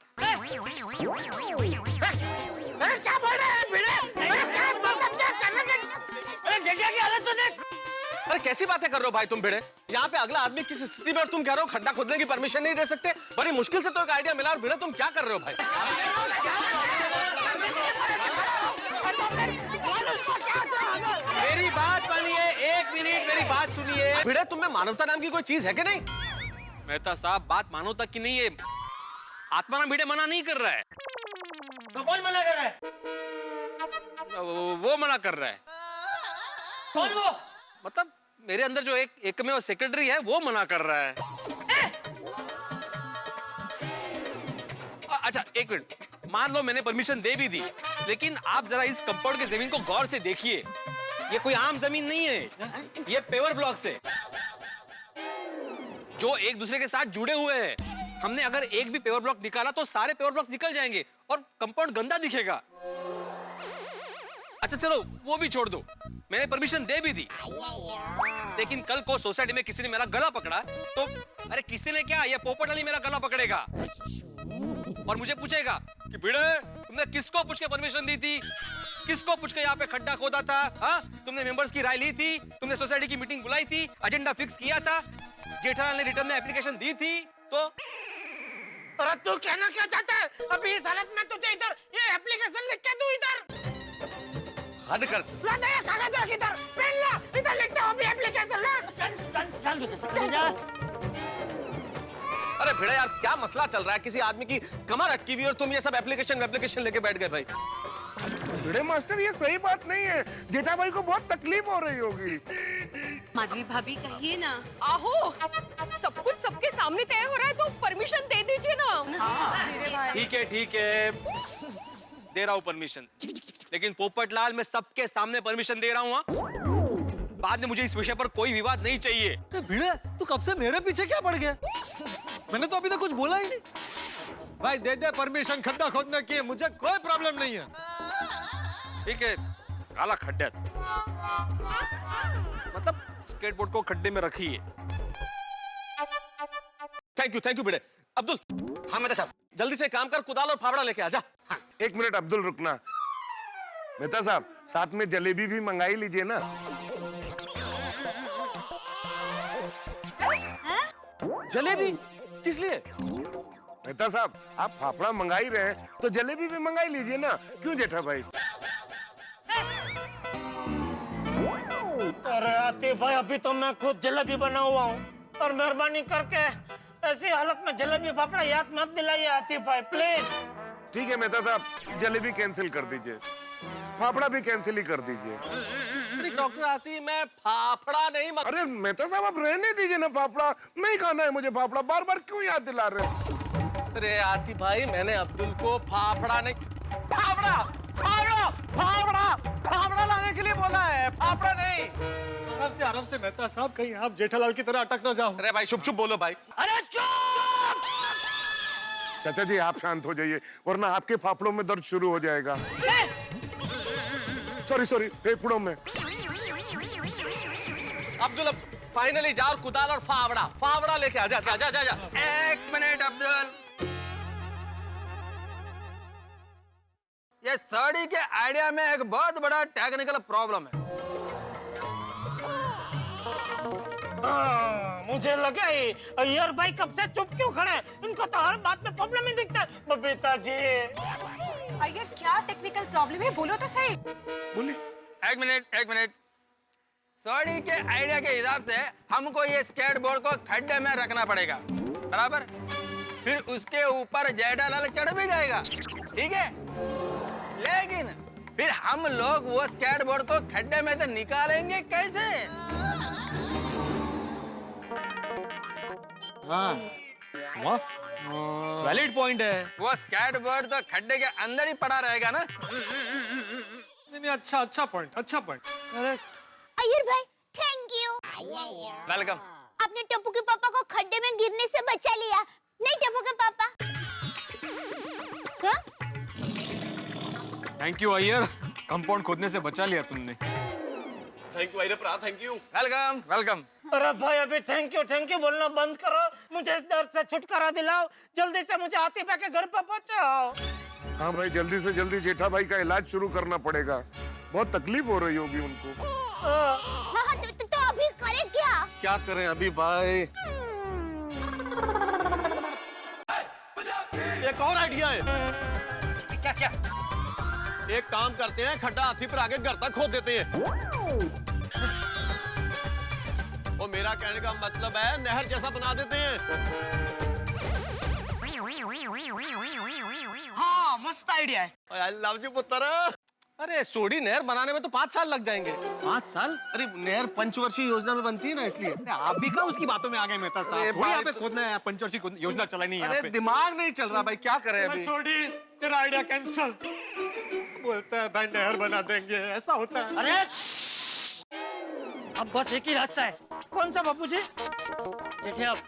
क्या बोल रहे हैं भिड़े? क्या मतलब क्या करने के? अरे जगह की हालत तो देख। अरे कैसी बातें कर रहे हो भाई तुम भिड़े? यहाँ पे अगला आदमी किस स्थिति में और तुम कह रहे हो खड्डा खोदने की परमिशन नहीं दे सकते? बड़ी मुश्किल से तो एक आइडिया मिला और भिड़े तुम क्या कर रहे हो भाई? मेरी बात मानिए, एक मिनट मेरी बात सुनिए। भिड़े, तुम में मानवता नाम की कोई चीज है कि नहीं? मेहता साहब, बात मानवता की नहीं है। आत्माराम भिड़े मना नहीं कर रहा है। तो कौन मना कर रहा है? वो मना कर रहा है। कौन वो? मतलब मेरे अंदर जो एकमेव सेक्रेटरी है वो मना कर रहा है। अच्छा एक मिनट, मान लो मैंने परमिशन दे भी दी, लेकिन आप जरा इस कंपाउंड की जमीन को गौर से देखिए। ये कोई आम जमीन नहीं है, ये पेवर ब्लॉक्स है जो एक दूसरे के साथ जुड़े हुए हैं। हमने अगर एक भी पेवर ब्लॉक निकाला तो सारे पेवर ब्लॉक्स निकल जाएंगे और कंपाउंड गंदा दिखेगा। अच्छा चलो वो भी छोड़ दो, मैंने परमिशन दे भी दी, लेकिन कल को सोसाइटी में किसी ने मेरा गला पकड़ा तो अरे किसी ने क्या, ये पोपट वाली मेरा गला पकड़ेगा और मुझे पूछेगा कि भिड़े तुमने किसको पूछ के परमिशन दी थी, किसको पूछ के यहाँ पे खड्डा खोदा था? हाँ, तुमने मेंबर्स की राय ली थी, तुमने सोसाइटी की मीटिंग बुलाई थी, एजेंडा फिक्स किया था, जेठालाल ने रिटर्न में एप्लीकेशन दी थी, तो अरे तू कहना क्या चाहता है? अभी इस हालत में तुझे इधर ये एप्लीकेशन लिख के दूं इधर? हद कर। ला दे ये कागज रख इधर, पेन ला, इधर लिख दे अभी एप्लीकेशन ला। चल अरे भिड़े यार, क्या मसला चल रहा है? किसी आदमी की कमर अटकी हुई और तुम ये सब एप्लीकेशन लेके बैठ गए भाई। भिड़े मास्टर, ये सही बात नहीं है। जेठा भाई को बहुत तकलीफ हो रही होगी। माधवी भाभी कहिए ना। आहो, सब कुछ सबके सामने तय हो रहा है तो परमिशन दे दीजिए ना। ठीक है, दे रहा हूँ परमिशन, लेकिन पोपटलाल मैं सबके सामने परमिशन दे रहा हूँ। बाद में मुझे इस विषय पर कोई विवाद नहीं चाहिए। भिड़े, तू कब से मेरे पीछे क्या पड़ गया? मैंने तो अभी तक कुछ बोला ही नहीं। भाई दे दे परमिशन खड्डा खोदने की, मुझे कोई प्रॉब्लम नहीं है। ठीक है, काला खड्डा मतलब स्केटबोर्ड को खड्डे में रखिए। थैंक यू भिड़े। अब्दुल। हाँ मेहता साहब, जल्दी से काम कर, कुदाल और फावड़ा लेके आजा। हाँ, 1 मिनट अब्दुल, रुकना। मेहता साहब, साथ में जलेबी भी मंगाई लीजिए ना। जलेबी किस लिए? मेहता साहब, आप फाफड़ा मंगाई रहे हैं तो जलेबी भी मंगाई लीजिए ना। क्यों जेठा भाई? अरे आतिफ भाई, अभी तो मैं खुद जलेबी बना हुआ हूँ, और मेहरबानी करके ऐसी हालत में जलेबी फाफड़ा याद मत दिलाइए आतिफ भाई, प्लीज। ठीक है मेहता साहब, जलेबी कैंसिल कर दीजिए, फाफड़ा भी कैंसिल ही कर दीजिए। डॉक्टर आती, मैं फाफड़ा नहीं अरे मेहता साहब, आप रहने दीजिए ना। फाफड़ा नहीं खाना है मुझे। फाफड़ा बार बार क्यों याद दिला रहे हैं? अरे आती भाई, मैंने अब्दुल को फाफड़ा नहीं, फाफड़ा लाने के लिए बोला है, फाफड़ा नहीं। आराम से मेहता साहब, कहीं आप जेठालाल की तरह अटक ना जाओ। अरे भाई चुप बोलो भाई। अरे चुप! चाचा जी, आप शांत हो जाइए, वरना आपके फाफड़ों में दर्द शुरू हो जाएगा। सॉरी, फेफड़ों में। अब्दुल, अब फाइनली जा और कुदाल और फावड़ा लेके आ जा। 1 मिनट अब्दुल, ये साड़ी के आइडिया में एक बहुत बड़ा टेक्निकल प्रॉब्लम है। मुझे लगा ही अय्यर भाई कब से चुप क्यों खड़े हैं? इनको तो हर बात में प्रॉब्लम ही दिखता है। बबीता जी, अय्यर, क्या टेक्निकल प्रॉब्लम है? बोलो तो सही। बोलिए। 1 मिनट। सॉरी के आइडिया के हिसाब से हमको ये स्केटबोर्ड को खड्डे में रखना पड़ेगा, बराबर? फिर उसके ऊपर जेठालाल चढ़ भी जाएगा, ठीक है? लेकिन फिर हम लोग वो स्केटबोर्ड को खड्डे में से निकालेंगे कैसे? वैलिड पॉइंट है। वो स्केटबोर्ड तो खड्डे के अंदर ही पड़ा रहेगा ना। नहीं, अच्छा पॉइंट। अय्यर भाई, थैंक यू। वेलकम। आपने टप्पू के पापा को खड्डे में गिरने से बचा लिया। नहीं टप्पू के पापा। हाँ? थैंक यू अय्यर, कंपाउंड खोदने से बचा लिया तुमने। Thank you Iyer, thank you. Welcome. अरे भाई, अभी थैंक यू बोलना बंद करो। मुझे इस दर्द से छुटकारा दिलाओ। जल्दी से मुझे आतिफ के घर पर पहुंचाओ। हाँ भाई, जल्दी से जल्दी जेठा भाई का इलाज शुरू करना पड़ेगा। बहुत तकलीफ हो रही होगी उनको। हाँ, तो अभी करें क्या करें अभी भाई? एक और आइडिया है। क्या? एक काम करते हैं, खड्डा हाथी पर आगे घर तक खोद देते हैं। वो मेरा कहने का मतलब है, नहर जैसा बना देते हैं। हाँ, मस्त आइडिया है। आई लव यू पुत्र। अरे सोडी नहर बनाने में तो 5 साल लग जाएंगे। 5 साल? अरे नहर पंचवर्षीय योजना में बनती है ना, इसलिए। आप भी क्या उसकी बातों में आ गए मेहता साहब? थोड़ी यहाँ पे खोदना है, पंचवर्षीय योजना चला नहीं है यहाँ अरे पे। दिमाग नहीं चल रहा भाई, क्या करें अभी? सोडी, तेरा आइडिया कैंसल। बोलता है भाई नहर बना देंगे, ऐसा होता है। अरे अब बस एक ही रास्ता है। कौन सा बापूजी? जेठे, अब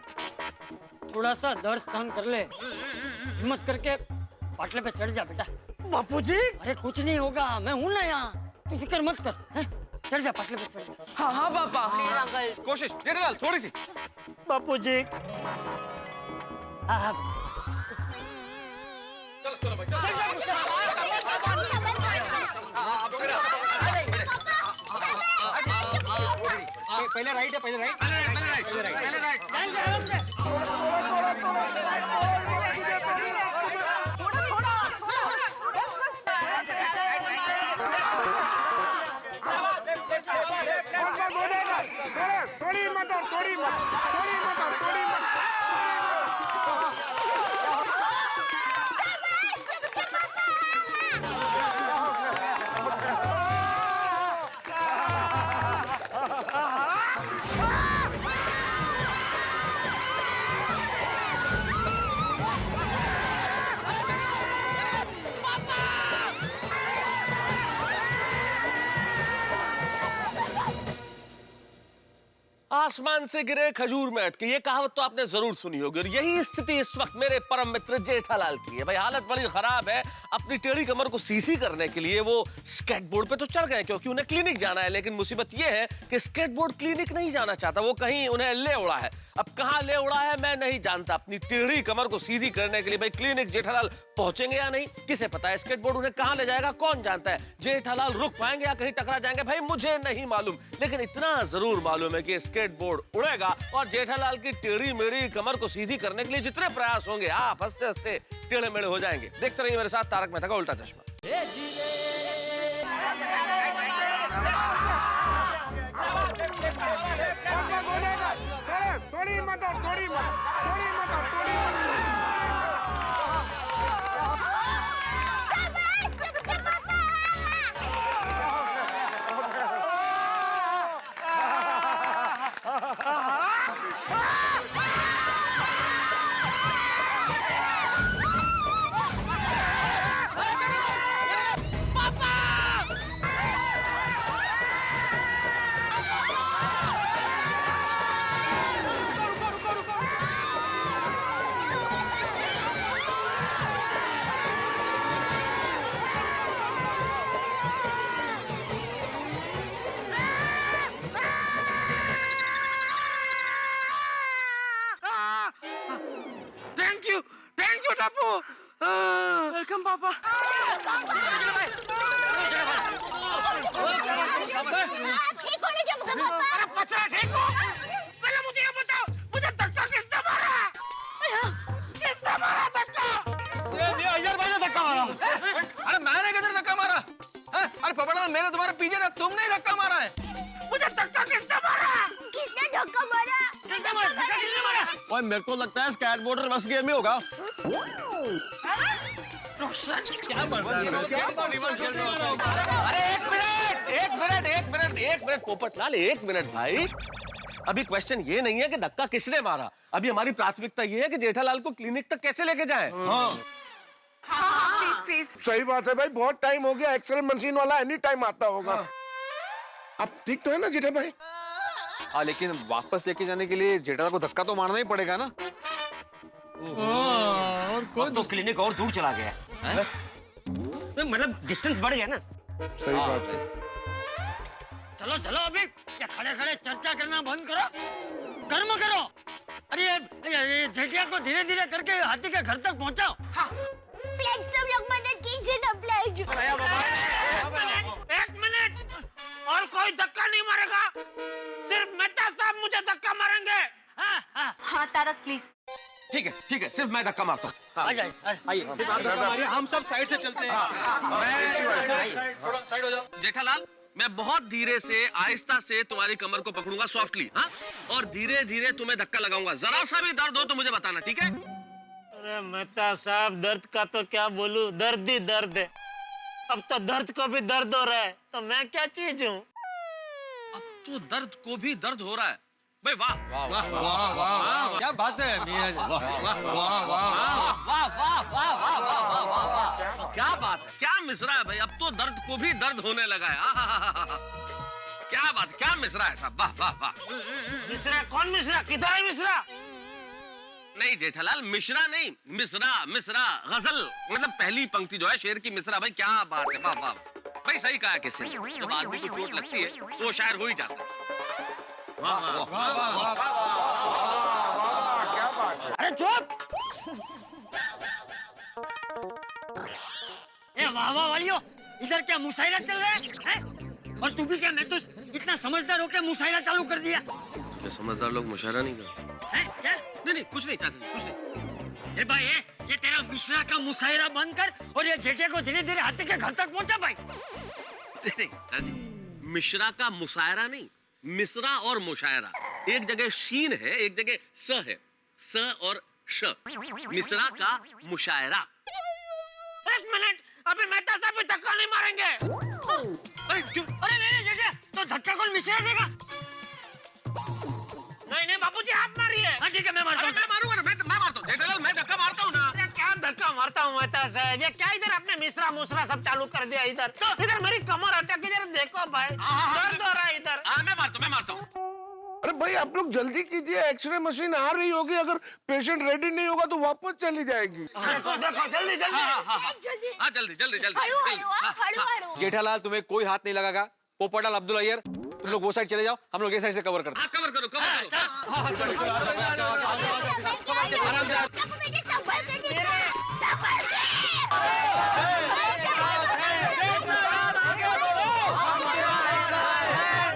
थोड़ा सा दर्द सहन कर ले, हिम्मत करके पाटले पे चढ़ जा बेटा। बापूजी, अरे कुछ नहीं होगा, मैं हूं ना यहाँ, तू फिक्र मत कर। हैं? चढ़ जा, पाटले पे चढ़ जा। हाँ पापा। कोशिश जेठालाल, थोड़ी सी। बापूजी। हाँ। चलो भाई, पहले राइट है, पहले राइट। थोड़ी मत। आसमान से गिरे खजूर में अटके, ये कहावत तो आपने जरूर सुनी होगी। और यही स्थिति इस वक्त मेरे परम मित्र जेठालाल की है। भाई हालत बड़ी खराब है। अपनी टेढ़ी कमर को सीधी करने के लिए वो स्केटबोर्ड पे तो चढ़ गए क्योंकि उन्हें क्लिनिक जाना है, लेकिन मुसीबत ये है कि स्केटबोर्ड क्लिनिक नहीं जाना चाहता, वो कहीं उन्हें ले उड़ा है। अब कहां ले उड़ा है मैं नहीं जानता। अपनी टेढ़ी कमर को सीधी करने के लिए भाई क्लिनिक जेठालाल पहुंचेंगे या नहीं, किसे पता है। स्केटबोर्ड उन्हें कहां ले जाएगा कौन जानता है। जेठालाल रुक पाएंगे या कहीं टकरा जाएंगे भाई मुझे नहीं मालूम, लेकिन इतना जरूर मालूम है कि स्केटबोर्ड उड़ेगा और जेठालाल की टेढ़ी मेढ़ी कमर को सीधी करने के लिए जितने प्रयास होंगे आप हंसते हंसते टेढ़े मेढ़े हो जाएंगे। देखते रहिए मेरे साथ तारक मेहता का उल्टा चश्मा। Thank you Tappu. वेलकम पापा। ठीक हो नहीं पापा? अरे पत्थर ठीक हो? पहले मुझे ये बताओ, मुझे धक्का किसने मारा? किसने मारा धक्का? ये अय्यर भाई ने धक्का मारा। अरे मैंने किधर धक्का मारा? अरे पोपटलाल मैं तो तुम्हारे पीछे था, तुमने ही धक्का मारा है। मुझे धक्का किसने मारा? किसने धक्का मारा? किसने मारा? धक्का किसने मारा? ओए मेरे को लगता है स्केटबोर्ड रिवर्स गियर में होगा। क्या बता रहे हो? अरे एक मिनट पोपटलाल, एक मिनट भाई। अभी क्वेश्चन ये नहीं है कि धक्का किसने मारा, अभी हमारी प्राथमिकता ये है कि जेठालाल को क्लिनिक तक कैसे लेके जाएं। प्लीज सही बात है भाई, बहुत टाइम हो गया। एक्सरे मशीन वाला एनी टाइम आता होगा। अब ठीक तो है ना जेठा भाई? हाँ लेकिन वापस लेके जाने के लिए जेठालाल को धक्का तो मारना ही पड़ेगा ना। और कोई तो क्लिनिक और दूर चला गया है? मतलब डिस्टेंस बढ़ गया ना। सही बात है। चलो चलो अभी क्या खड़े खड़े चर्चा करना बंद करो, कर्म करो। अरे ये जेठिया को धीरे धीरे करके हाथी के घर तक पहुंचाओ। प्लीज सब लोग मदद कीजिए ना प्लीज। एक मिनट, और कोई धक्का नहीं मारेगा, सिर्फ मेहता साहब मुझे धक्का मारेंगे। हाँ तारक प्लीज। ठीक है, सिर्फ मैं धक्का मारता हूँ। आइए हम सब साइड से चलते हैं। साइड हो जाओ। जेठालाल मैं बहुत धीरे से आहिस्ता से तुम्हारी कमर को पकड़ूंगा सॉफ्टली, हाँ, और धीरे धीरे तुम्हें धक्का लगाऊंगा। जरा सा भी दर्द हो तो मुझे बताना, ठीक है? अरे मेहता साहब दर्द का तो क्या बोलूं, दर्द ही दर्द है। अब तो दर्द को भी दर्द हो रहा है, तो मैं क्या चीज हूँ? अब तो दर्द को भी दर्द हो रहा है भाई। वाह वाह वाह वाह वाह वाह, क्या बात है मियां जी। वाह वाह वाह वाह, क्या बात है, क्या मिसरा है भाई। अब तो दर्द को भी दर्द होने लगा है। क्या बात, क्या मिसरा है साहब। वाह वाह वाह। मिश्रा? कौन मिश्रा? किधर है मिश्रा? नहीं जेठालाल, मिश्रा नहीं, मिसरा गजल, मतलब पहली पंक्ति जो है शेर की मिसरा। भाई क्या बात है, वाह वाह भाई, सही कहा किसी ने। जब आदमी को चोट लगती है तो वो शायर हो ही जाता है। अरे चुप! ए वाह वाह वालियो, इधर क्या मुशायरा चल रहा है? और तू भी क्या, मैं तो इतना समझदार होकर मुशायरा चालू कर दिया। तो समझदार लोग मुशायरा नहीं करते। क्या? नहीं कुछ नहीं चाचा जी, कुछ नहीं। ए भाई ये तेरा मिश्रा का मुशायरा बंद कर और ये जेठे को धीरे धीरे हाथी के घर तक पहुंचा भाई। नहीं चाचा जी, मिश्रा का मुशायरा नहीं, मिसरा और मुशायरा। एक जगह शीन है, एक जगह स है, स और श। मिसरा का मुशायरा। एक मिनट, अभी मेहता साहब भी धक्का नहीं मारेंगे। अरे क्यों? अरे नहीं जेठे, तो धक्का कौन मिश्रा देगा? नहीं बाबूजी आप मारिए। हाँ ठीक है, मैं मारता हूँ। मैं मारूंगा ना, मैं मारता हूँ जेठालाल, मैं धक्का मारता हूँ ना। क्या धक्का मारता हूँ मेहता साहब? ये क्या इधर आपने मिश्रा मुसरा सब चालू कर दिया इधर? इधर मेरी कमर अटक, इधर देखो भाई, दर्द हो रहा है इधर। मैं मारता हूँ। अरे भाई आप लोग जल्दी कीजिए, एक्सरे मशीन आ रही होगी, अगर पेशेंट रेडी नहीं होगा तो वापस चली जाएगी। जल्दी जल्दी जल्दी। जेठालाल तुम्हें कोई हाथ नहीं लगागा। पोपटलाल, अब्दुल अय्यर, तुम लोग वो साइड चले जाओ, हम लोग ये साइड से कवर करते हैं। कवर करो, कवर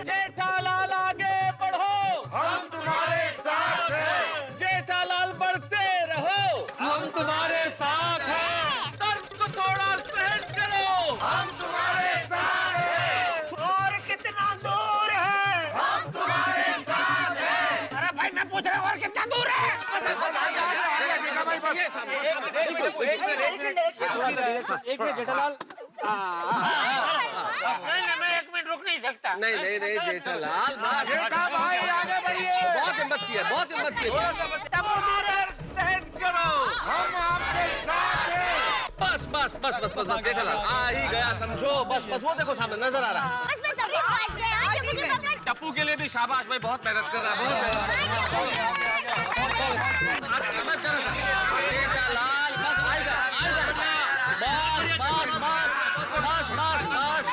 जेठालाल आगे बढ़ो, हम तुम्हारे साथ हैं। जेठालाल बढ़ते रहो, हम तुम्हारे साथ हैं। दर्द को थोड़ा सहन करो, हम तुम्हारे साथ हैं। और कितना दूर है? हम तुम्हारे साथ हैं। अरे भाई मैं पूछ रहा हूँ और कितना दूर है? एक मिनट जेठालाल। नहीं, मैं 1 मिनट रुक नहीं सकता। नहीं नहीं नहीं जेठालाल, भाई आगे बढ़िए। बहुत हिम्मत की है, बहुत हिम्मत की है। सहन करो, हम आपके साथ हैं। बस बस बस बस बस जेठालाल आ ही गया, समझो। बस बस वो देखो सामने नजर आ रहा है। बस मैं सभी पहुंच गया। टप्पू के पापा टप्पू के लिए भी शाबाश भाई, बहुत मेहनत कर रहा है, बहुत मेहनत कर रहा है। जेठालाल बस आएगा, आएगा। बस बस बस बस बस बस।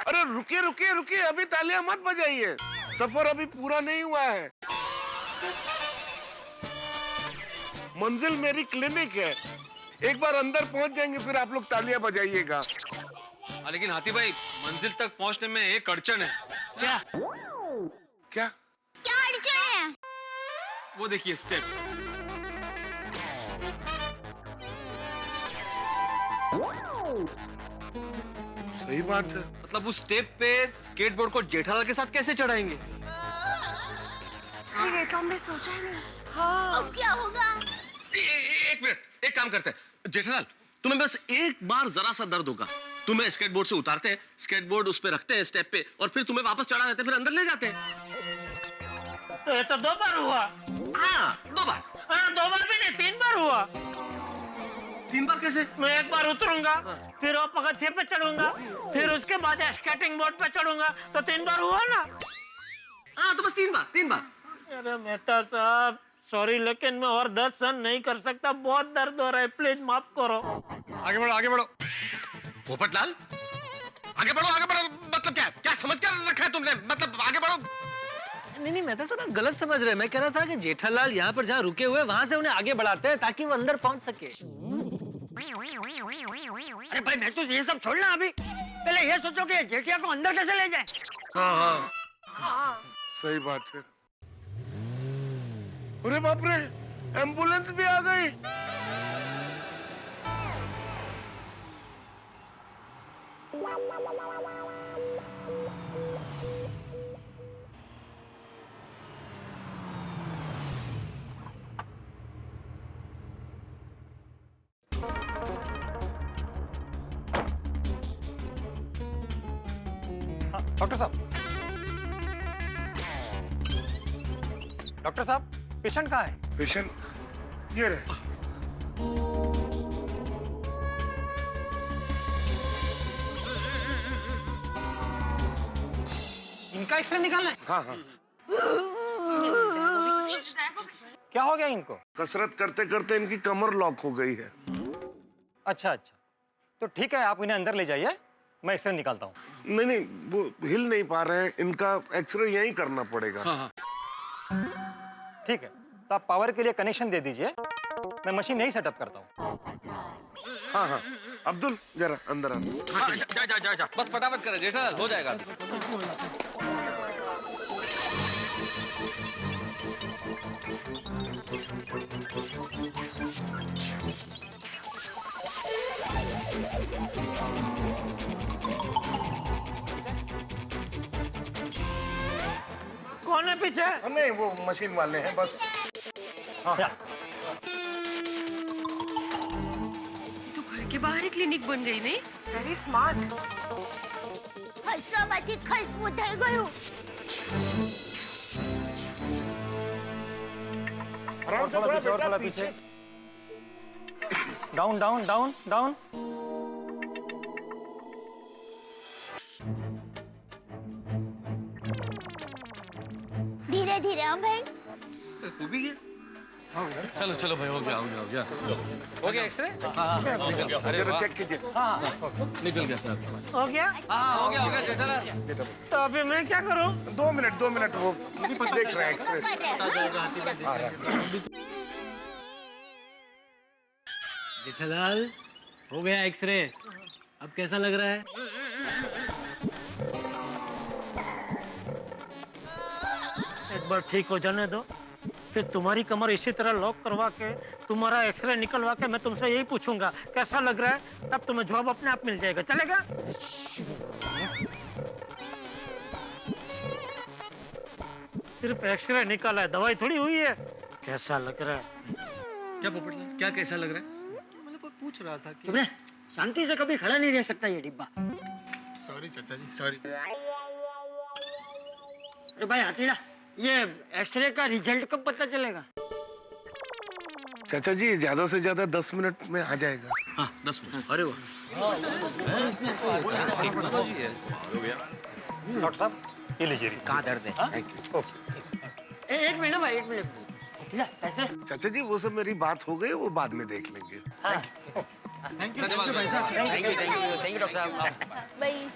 अरे रुकिए रुकिए रुकिए, अभी तालियां मत बजाइए, सफर अभी पूरा नहीं हुआ है। मंजिल मेरी क्लिनिक है, एक बार अंदर पहुंच जाएंगे फिर आप लोग तालियां बजाइएगा। लेकिन हाथी भाई, मंजिल तक पहुंचने में एक अड़चन है। क्या? क्या क्या अड़चन है? वो देखिए स्टेप। सही बात है। मतलब उस स्टेप पे स्केटबोर्ड को जेठालाल के साथ कैसे चढ़ाएंगे? ये तो हमने सोचा ही नहीं। अब क्या होगा? एक मिनट, एक काम करते हैं जेठालाल, तुम्हें बस एक बार जरा सा दर्द होगा, तुम्हें स्केटबोर्ड से उतारते हैं, स्केटबोर्ड उस पे रखते हैं स्टेप पे, और फिर तुम्हें वापस चढ़ा देते हैं, फिर अंदर ले जाते हैं। तो ये तो 2 बार हुआ। हाँ 2 बार। 2 बार भी नहीं, 3 बार हुआ। 3 बार कैसे? मैं एक बार उतरूंगा, फिर वो पगथिया पे चढ़ूंगा, फिर उसके बाद स्केटिंग बोर्ड पे चढ़ूंगा, तो 3 बार हुआ ना। हाँ तो बस 3 बार, 3 बार। अरे मेहता साहब, सॉरी लेकिन मैं और दर्द सहन नहीं कर सकता, बहुत दर्द हो रहा है, प्लीज माफ करो। आगे बढ़ो, आगे बढ़ो। पोपटलाल, आगे बढ़ो, आगे बढ़ो। मतलब क्या क्या समझ कर रखा है तुमने? मतलब आगे बढ़ो। नहीं नहीं, मेहता साहब आप गलत समझ रहे हैं। मैं कह रहा था कि जेठालाल यहाँ पर जहाँ रुके हुए वहां से उन्हें आगे बढ़ाते हैं ताकि वो अंदर पहुंच सके। अरे भाई मैं तो ये सब छोड़ना, अभी पहले ये सोचो कि जेठिया को अंदर कैसे ले जाए। हाँ हाँ सही बात है। अरे बाप रे, एम्बुलेंस भी आ गई। डॉक्टर साहब, डॉक्टर साहब, पेशेंट कहाँ है? पेशेंट ये रहे। इनका एक्सरे निकालना है? हाँ हाँ। क्या हो गया इनको? कसरत करते करते इनकी कमर लॉक हो गई है। अच्छा अच्छा, तो ठीक है, आप इन्हें अंदर ले जाइए, मैं एक्सरे निकालता हूँ। नहीं नहीं, वो हिल नहीं पा रहे हैं, इनका एक्सरे यहीं करना पड़ेगा। हाँ। ठीक है, तो आप पावर के लिए कनेक्शन दे दीजिए, मैं मशीन यहीं सेटअप करता हूँ। हाँ हाँ, अब्दुल जरा अंदर आ। जा जा जा जा, बस फटाफट करे जेठालाल, हो जाएगा। कौन है पीछे? नहीं, वो मशीन वाले हैं बस। हाँ। तो घर के बाहर ही क्लिनिक बन गई नहीं? Very smart. खसकाમાંથી ખસમું થઈ ગયું। आराम से थोड़ा बेटा, पीछे। Down down down down. धीरे धीरे हम भाई। तू भी गया? चलो चलो भाई, हो गया हो गया हो गया। हो गया एक्सरे? हाँ निकल गया। अरे जरा चेक कीजिए। निकल गया सर। हो गया? हाँ हो गया जेठालाल। तो अभी मैं क्या करूं? 2 मिनट वो देख रहा है एक्सरे। आ रहा है। जेठालाल हो गया एक्सरे, अब कैसा लग रहा है? एक बार ठीक हो जाने दो, फिर तुम्हारी कमर इसी तरह लॉक करवा के तुम्हारा एक्सरे निकलवा के मैं तुमसे यही पूछूंगा कैसा लग रहा है, तब तुम्हें जवाब अपने आप मिल जाएगा। चलेगा? सिर्फ एक्सरे निकाला है, दवाई थोड़ी हुई है। कैसा लग रहा है? क्या पोपटलाल, क्या कैसा लग रहा है? मतलब पूछ रहा था कि शांति से कभी खड़ा नहीं रह सकता ये डिब्बा। सॉरी चाचा जी, सॉरी। अरे भाई हाथीड़ा, ये एक्सरे का रिजल्ट कब पता चलेगा? चाचा जी ज्यादा से ज्यादा 10 मिनट में आ जाएगा। हाँ 10 मिनट। अरे वाह, डॉक्टर साहब ये लीजिए। कहाँ दर्द है? Thank you. एक मिनट भाई, एक मिनट। कैसे? चाचा जी वो सब मेरी बात हो गई, वो बाद में देख लेंगे। थैंक यू भाई साहब। थैंक यू डॉक्टर साहब। भाई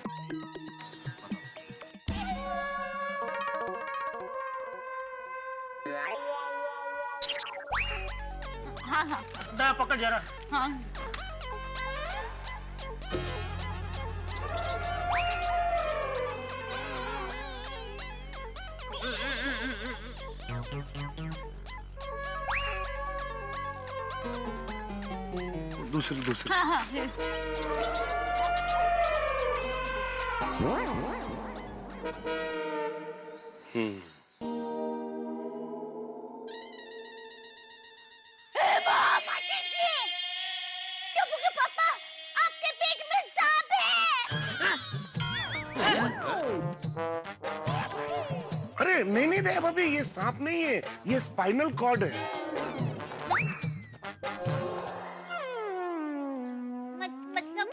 हाँ हाँ दा पकड़ जरा। हाँ दूसरी हाँ हाँ टप्पू के पापा, आपके पेट में सांप है। अरे नहीं दया भाभी, ये सांप नहीं है, ये स्पाइनल कॉर्ड है। मतलब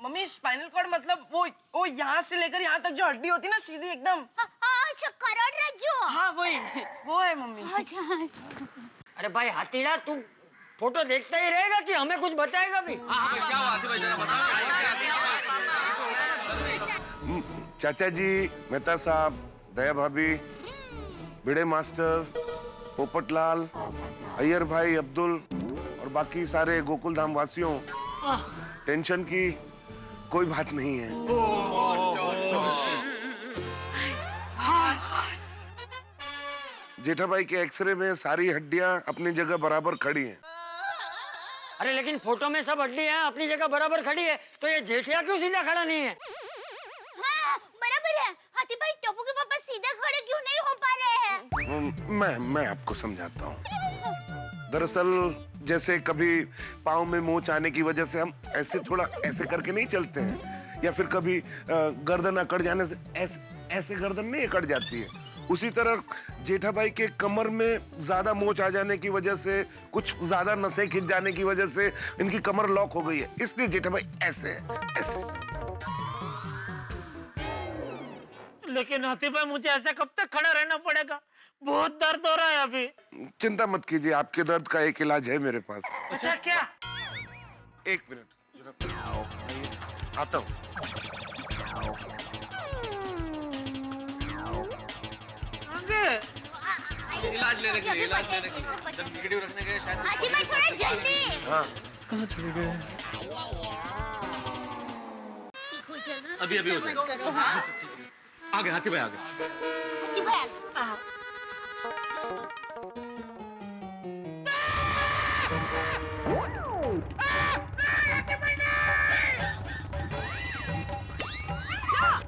मम्मी स्पाइनल कॉर्ड मतलब वो यहाँ से लेकर यहाँ तक जो हड्डी होती है ना, सीधी एकदम। अच्छा करोड़रज्जु। हाँ वही, वो है मम्मी। अच्छा अरे भाई हाथीड़ा, तू फोटो देखता ही रहेगा कि हमें कुछ बताएगा भी? क्या बात है भाई, जरा बताओ। चाचा जी, मेहता साहब, दया भाभी, भिड़े मास्टर, पोपटलाल, अय्यर भाई, अब्दुल और बाकी सारे गोकुल धाम वासियों, टेंशन की कोई बात नहीं है। जेठा भाई के एक्सरे में सारी हड्डियां अपनी जगह बराबर खड़ी हैं। अरे लेकिन फोटो में सब हड्डियां अपनी जगह बराबर खड़ी है, तो ये जेठिया क्यों सीधा खड़ा नहीं है? हाँ बराबर है। हाथी भाई, टप्पू के पापा सीधे खड़े क्यों नहीं हो पा रहे हैं? मैं आपको समझाता हूँ। दरअसल जैसे कभी पाँव में मोच आने की वजह से हम ऐसे थोड़ा ऐसे करके नहीं चलते हैं, या फिर कभी गर्दन अकड़ जाने से ऐसे गर्दन नहीं अकड़ जाती है, उसी तरह जेठा भाई के कमर में ज्यादा मोच आ जाने की वजह से, कुछ ज्यादा नसें खिंच जाने की वजह से इनकी कमर लॉक हो गई है, इसलिए जेठा भाई ऐसे ऐसे। लेकिन हाथी भाई, मुझे ऐसे कब तक खड़ा रहना पड़ेगा? बहुत दर्द हो रहा है अभी। चिंता मत कीजिए, आपके दर्द का एक इलाज है मेरे पास। अच्छा क्या? एक मिनट आता हूँ। इलाज लेने के लिए, इलाज लेने के लिए जब नेगेटिव रखने के लिए शायद। हाथी भाई थोड़ा जल्दी। हाँ कहाँ चले गए? अभी अभी हो जाएगा। हाँ आ गए हाथी भाई, आ गए। हाथी भाई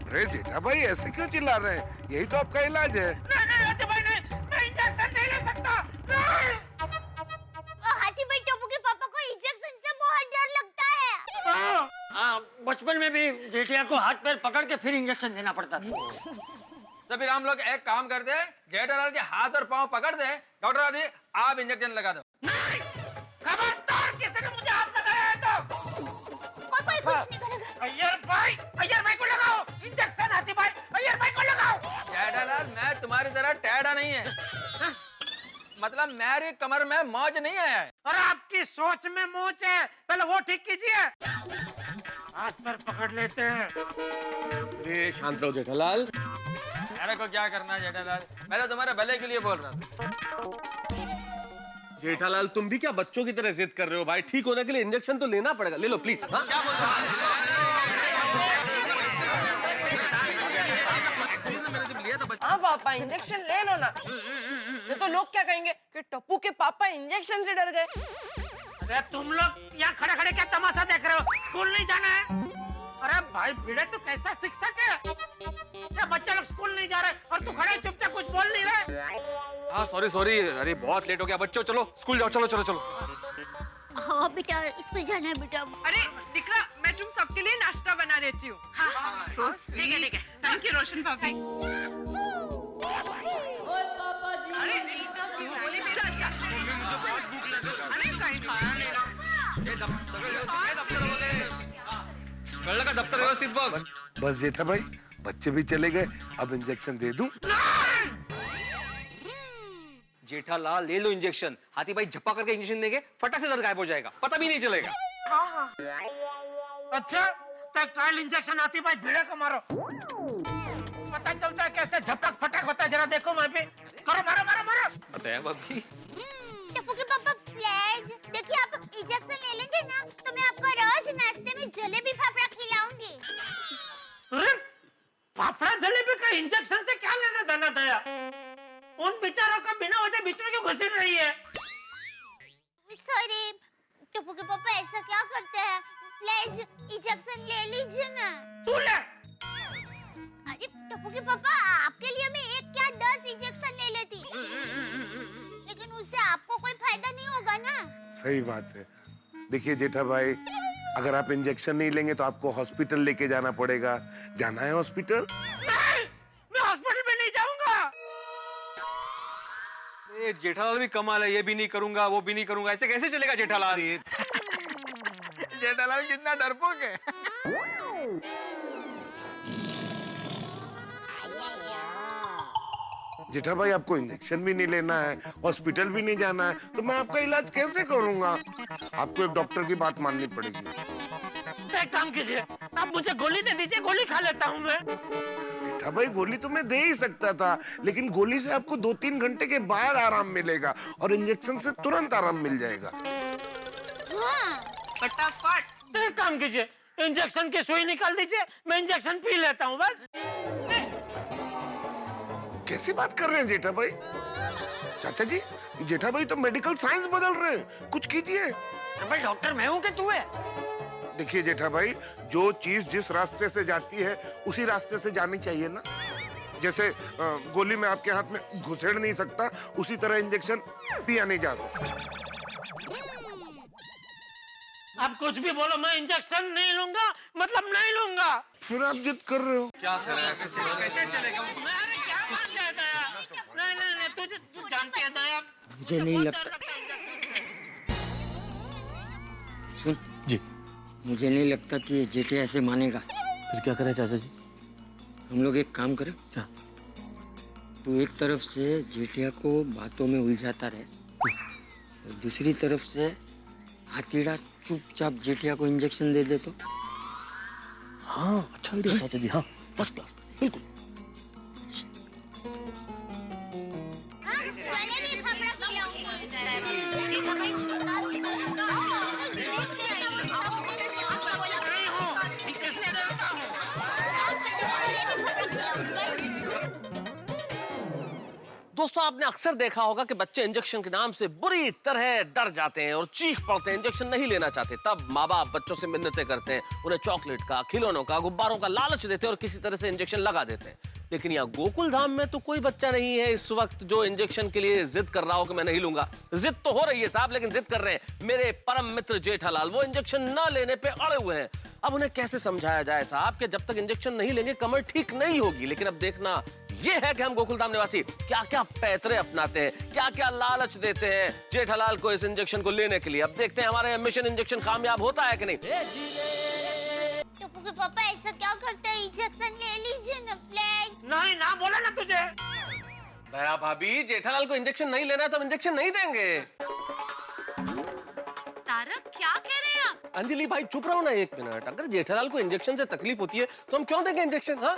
अरे जेठा भाई ऐसे क्यों चिल्ला रहे हैं? यही तो आपका इलाज है। हाथी भाई, टप्पू के पापा को इंजेक्शन से बहुत डर लगता है। बचपन में भी जेठिया को हाथ पैर पकड़ के फिर इंजेक्शन देना पड़ता था। तो फिर हम लोग एक काम करते हैं, जेठालाल के हाथ और पांव पकड़ दे। डॉक्टर आदि, आप इंजेक्शन लगा दो। खबरदार, किसी ने मुझे हाथ लगाया है तो कोई कुछ नहीं करेगा। अय्यर भाई को लगाओ। साला मेरी कमर में मौज नहीं है। और आपकी सोच में मोच है, पहले वो ठीक कीजिए। हाथ पर पकड़ लेते हैं। अरे शांत रहो जेठालाल। मेरे को क्या करना जेठालाल, मैं तो तुम्हारे भले के लिए बोल रहा था। जेठालाल तुम भी क्या बच्चों की तरह जिद कर रहे हो भाई? ठीक होने के लिए इंजेक्शन तो लेना पड़ेगा, ले लो प्लीज। हाँ? क्या बोल रहे हाँ पापा इंजेक्शन ले लो ना, नहीं तो लोग क्या कहेंगे कि टप्पू के पापा इंजेक्शन से डर गए। अरे तुम लोग यहाँ खड़े खड़े क्या तमाशा देख रहे हो? स्कूल नहीं जाना है? अरे भाई भिड़े तो कैसा शिक्षक है? क्या बच्चे लोग स्कूल नहीं जा रहे और तू खड़े चुपचाप कुछ बोल नहीं रहे? हाँ सॉरी, अरे बहुत लेट हो गया। बच्चों चलो स्कूल जाओ, चलो चलो चलो। हाँ बेटा स्कूल जाना है बेटा। अरे दिकरा, मैं तुम सबके लिए नाश्ता बना देती हूँ। ठीक है थैंक यू रोशन भाभी। अरे चल चल। अरे कहीं खाया नहीं ना। का दफ्तर व्यवस्थित बॉक्स। बस जेठा भाई, बच्चे भी चले गए, अब इंजेक्शन दे दूं? जेठालाल ले लो इंजेक्शन। हाथी भाई झप्पा करके इंजेक्शन देंगे, फटाक से दर्द गायब हो जाएगा, पता भी नहीं चलेगा। अच्छा तो ट्रायल इंजेक्शन आती भाई भिड़े को मारो, पता चलता है कैसे झपक फटक होता है। जरा देखो मैं भी, करो मारो मारो मारो। बताया भाभी। टप्पू के पापा प्लीज देखिए, आप इंजेक्शन ले लेंगे ना तो मैं आपको रोज नाश्ते में जलेबी फाफड़ा खिलाऊंगी। अरे फाफड़ा जलेबी का इंजेक्शन से क्या लेना देना दया? उन बेचारों का बिना वजह बीच में क्यों घुस रही है? सॉरी टप्पू के पापा, ऐसा क्या करते हैं? प्लीज इंजेक्शन ले लीजिए ना। तू ले। अरे टप्पू के पापा, आपके लिए मैं 1 क्या 10 इंजेक्शन ले लेती, लेकिन उससे आपको कोई फायदा नहीं होगा ना। सही बात है। देखिए जेठा भाई, अगर आप इंजेक्शन नहीं लेंगे तो आपको हॉस्पिटल लेके जाना पड़ेगा। जाना है हॉस्पिटल? नहीं, मैं हॉस्पिटल में नहीं जाऊंगा। जेठालाल भी कमाल है, ये भी नहीं करूंगा वो भी नहीं करूंगा, ऐसे कैसे चलेगा जेठालाल? जेठालाल कितना डरपोक है। जेठा भाई, आपको इंजेक्शन भी नहीं लेना है, हॉस्पिटल भी नहीं जाना है, तो मैं आपका इलाज कैसे करूंगा? आपको एक डॉक्टर की बात माननी पड़ेगी। एक काम कीजिए, आप मुझे गोली दे दीजिए, गोली खा लेता हूँ मैं। जेठा भाई, गोली तो मैं दे ही सकता था, लेकिन गोली से आपको 2-3 घंटे के बाद आराम मिलेगा और इंजेक्शन से तुरंत आराम मिल जाएगा। फटाफट। तो एक काम कीजिए, इंजेक्शन की सुई निकाल दीजिए, मैं इंजेक्शन पी लेता हूँ बस। कैसी बात कर रहे हैं जेठा भाई? चाचा जी, जेठा भाई तो मेडिकल साइंस बदल रहे हैं, कुछ कीजिए। भाई डॉक्टर मैं हूँ कि तू है? देखिए जेठा भाई, जो चीज जिस रास्ते से जाती है उसी रास्ते से जानी चाहिए ना। जैसे गोली में आपके हाथ में घुसेड़ नहीं सकता, उसी तरह इंजेक्शन पिया नहीं जा सकता। आप कुछ भी बोलो, मैं इंजेक्शन नहीं लूंगा, मतलब नहीं लूंगा। फिर आप जिद कर रहे हो। क्या कर रहे हो? कैसे चलेगा? अरे क्या मान जाता है? नहीं तू जानती है दया। मुझे नहीं लगता। सुन जी, मुझे नहीं लगता कि ये जेठे ऐसे मानेगा। फिर क्या करें चाचा जी? हम लोग एक काम करें। क्या? तू एक तरफ से जेठिया को बातों में उलझाता रहे और दूसरी तरफ से हाथीड़ा चुपचाप जेठिया को इंजेक्शन दे दे तो। हाँ अच्छा आइडिया चाचा जी, हाँ फर्स्ट क्लास, बिल्कुल। जलेबी फाफड़ा खिलाऊंगी। दोस्तों, आपने अक्सर देखा होगा कि बच्चे इंजेक्शन के नाम से बुरी तरह डर जाते हैं और चीख पड़ते हैं, इंजेक्शन नहीं लेना चाहते। तब माँ बाप बच्चों से मिन्नतें करते हैं, उन्हें चॉकलेट का, खिलौनों का, गुब्बारों का लालच देते हैं और किसी तरह से इंजेक्शन लगा देते हैं। लेकिन यहाँ गोकुल धाम में तो कोई बच्चा नहीं है इस वक्त जो इंजेक्शन के लिए जिद कर रहा हो कि मैं नहीं लूंगा। जिद तो हो रही है साहब, लेकिन जिद कर रहे हैं मेरे परम मित्र जेठालाल। वो इंजेक्शन न लेने पे अड़े हुए हैं। अब उन्हें कैसे समझाया जाए साहब कि जब तक इंजेक्शन नहीं लेंगे कमर ठीक नहीं होगी। लेकिन अब देखना ये है कि हम गोकुलधाम निवासी क्या क्या पैतरे अपनाते हैं, क्या क्या लालच देते हैं जेठालाल को इस इंजेक्शन को लेने के लिए। अब देखते हैं हमारे मिशन इंजेक्शन कामयाब होता है कि नहीं। टप्पू के पापा ऐसा क्या करते हैं? इंजेक्शन ले लीजिए ना प्लीज। नहीं ना बोला ना तुझे। दया भाभी, जेठालाल को इंजेक्शन नहीं लेना है तो हम इंजेक्शन नहीं देंगे। तारक क्या कह रहे हैं आप? अंजलि भाई चुप रहो ना एक मिनट। अगर जेठालाल को इंजेक्शन से तकलीफ होती है तो हम क्यों देंगे इंजेक्शन? हाँ,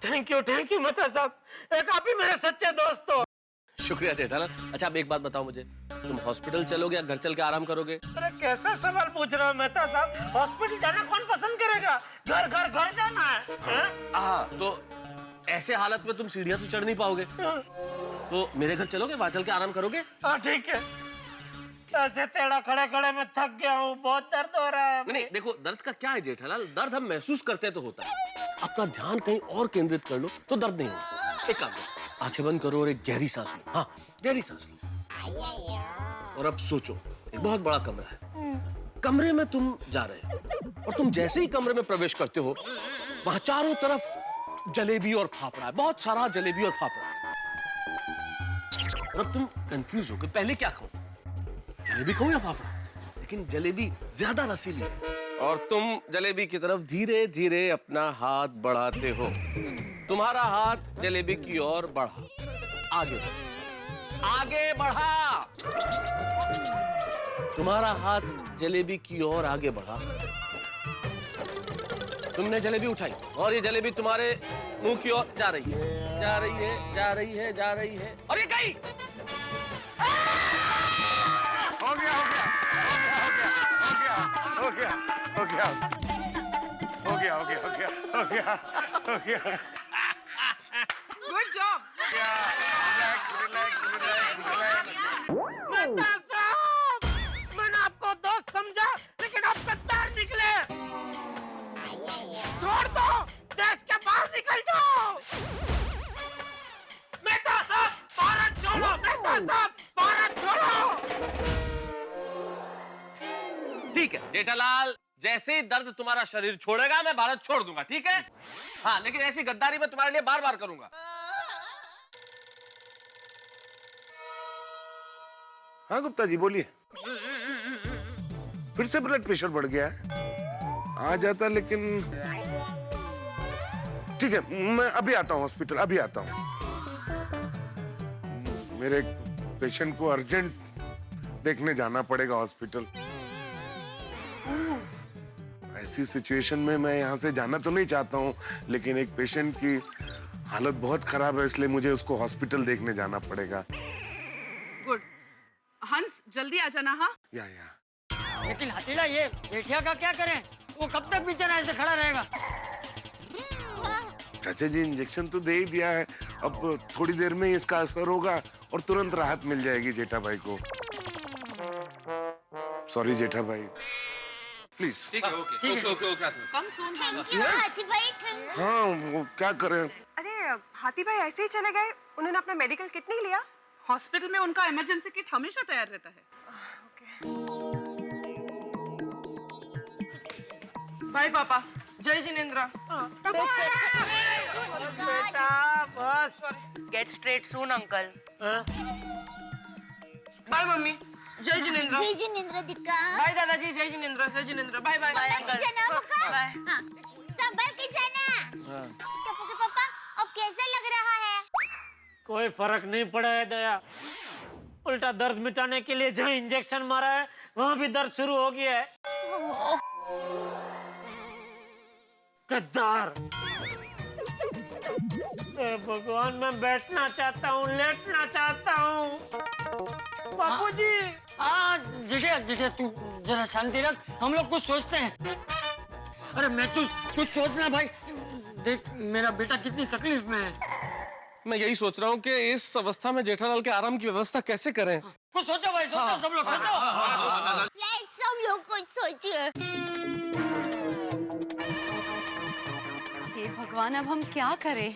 थैंक यू मेहता साहब, एक आप ही मेरे सच्चे दोस्त हो। शुक्रिया जेठालाल। अच्छा, अब एक बात बताओ मुझे, तुम हॉस्पिटल चलोगे या घर चल के आराम करोगे? अरे कैसा सवाल पूछ रहे हो मेहता साहब? हॉस्पिटल जाना कौन पसंद करेगा? घर घर घर जाना है। हाँ, तो ऐसे हालत में तुम सीढ़ियां तो चढ़ नहीं पाओगे, तो मेरे घर चलोगे, वहां चल के आराम करोगे? हाँ ठीक है। कैसे तेड़ा खड़े खड़े में थक गया हूँ, बहुत दर्द हो रहा है। नहीं, देखो दर्द का क्या है जेठालाल, दर्द हम महसूस करते तो होता है। अपना ध्यान कहीं और केंद्रित कर लो तो दर्द नहीं होता। एक काम करो, आंखें बंद करो और एक गहरी सांस लो। हाँ, गहरी सांस लो। और अब सोचो, एक बहुत बड़ा कमरा है, कमरे में तुम जा रहे हो और तुम जैसे ही कमरे में प्रवेश करते हो वहां चारों तरफ जलेबी और फाफड़ा है, बहुत सारा जलेबी और फाफड़ा है। और अब तुम कंफ्यूज हो कि पहले क्या खाऊं, जलेबी खाऊं या फाफड़ा? लेकिन जलेबी ज्यादा रसीली है और तुम जलेबी की तरफ धीरे धीरे अपना हाथ बढ़ाते हो। तुम्हारा हाथ जलेबी की ओर बढ़ा, आगे बढ़ा। तुम्हारा हाथ जलेबी की ओर आगे बढ़ा। तुमने जलेबी उठाई और ये जलेबी तुम्हारे मुंह की ओर जा रही है, जा रही है, जा रही है, जा रही है, और ये गई। हो गया हो गया हो गया हो गया हो गया हो गया हो गया हो गया हो गया। Good job. मेहता साहब, मैंने आपको दोस्त समझा लेकिन आप गद्दार निकले। छोड़ दो, देश के बाहर निकल जाओ। मेहता साहब, भारत छोड़ो। मेहता साहब, भारत छोड़ो। ठीक है जेठालाल, जैसे ही दर्द तुम्हारा शरीर छोड़ेगा मैं भारत छोड़ दूंगा, ठीक है? हाँ, लेकिन ऐसी गद्दारी मैं तुम्हारे लिए बार बार करूंगा। हाँ गुप्ता जी बोलिए। फिर से ब्लड प्रेशर बढ़ गया है? आ जाता, लेकिन ठीक है, मैं अभी आता हूँ हॉस्पिटल, अभी आता हूँ। मेरे पेशेंट को अर्जेंट देखने जाना पड़ेगा हॉस्पिटल। ऐसी सिचुएशन में मैं यहाँ से जाना तो नहीं चाहता हूँ, लेकिन एक पेशेंट की हालत बहुत खराब है, इसलिए मुझे उसको हॉस्पिटल देखने जाना पड़ेगा। गुड। हंस जल्दी आ जाना। हाँ, या लेकिन हतीड़ा, ये जेठिया का क्या करें? वो कब तक बेचारा ऐसे खड़ा रहेगा? चाचा जी इंजेक्शन तो दे ही दिया है, अब थोड़ी देर में ही इसका असर होगा और तुरंत राहत मिल जाएगी जेठा भाई को। सॉरी जेठा भाई, प्लीज। ठीक है, okay. Come soon. Thank you हाथी भाई। हाँ, वो क्या करें। अरे हाथी भाई ऐसे ही चले गए, उन्होंने अपना मेडिकल किट नहीं लिया? हॉस्पिटल में उनका इमरजेंसी किट हमेशा तैयार रहता है। बाय पापा, जय जिनेंद्र। बेटा बस। गेट स्ट्रेट सून अंकल। बाय मम्मी, जय जिनेंद्र। जय जिनेंद्र दिक्का। बाय दादाजी, जय जिनेंद्र, जय जिनेंद्र। Bye bye. संभल के जाना मुका। बाय। हाँ, संभल के जाना। टप्पू के पापा, अब कैसा लग रहा है? कोई फर्क नहीं पड़ा है दया, उल्टा दर्द मिटाने के लिए जहाँ इंजेक्शन मारा है वहाँ भी दर्द शुरू हो गया है। गद्दार। भगवान, मैं बैठना चाहता हूँ, लेटना चाहता हूँ। बापूजी। हाँ जेठिया तू जरा शांति रख, हम लोग कुछ सोचते हैं। अरे मैं कुछ सोचना भाई, देख मेरा बेटा कितनी तकलीफ में है। मैं यही सोच रहा हूँ कि इस अवस्था में जेठालाल के आराम की व्यवस्था कैसे करें। कुछ सोचो भाई, सोचो सब लोग सोचो। सब लोग कुछ सोचिए। हे भगवान, अब हम क्या करें?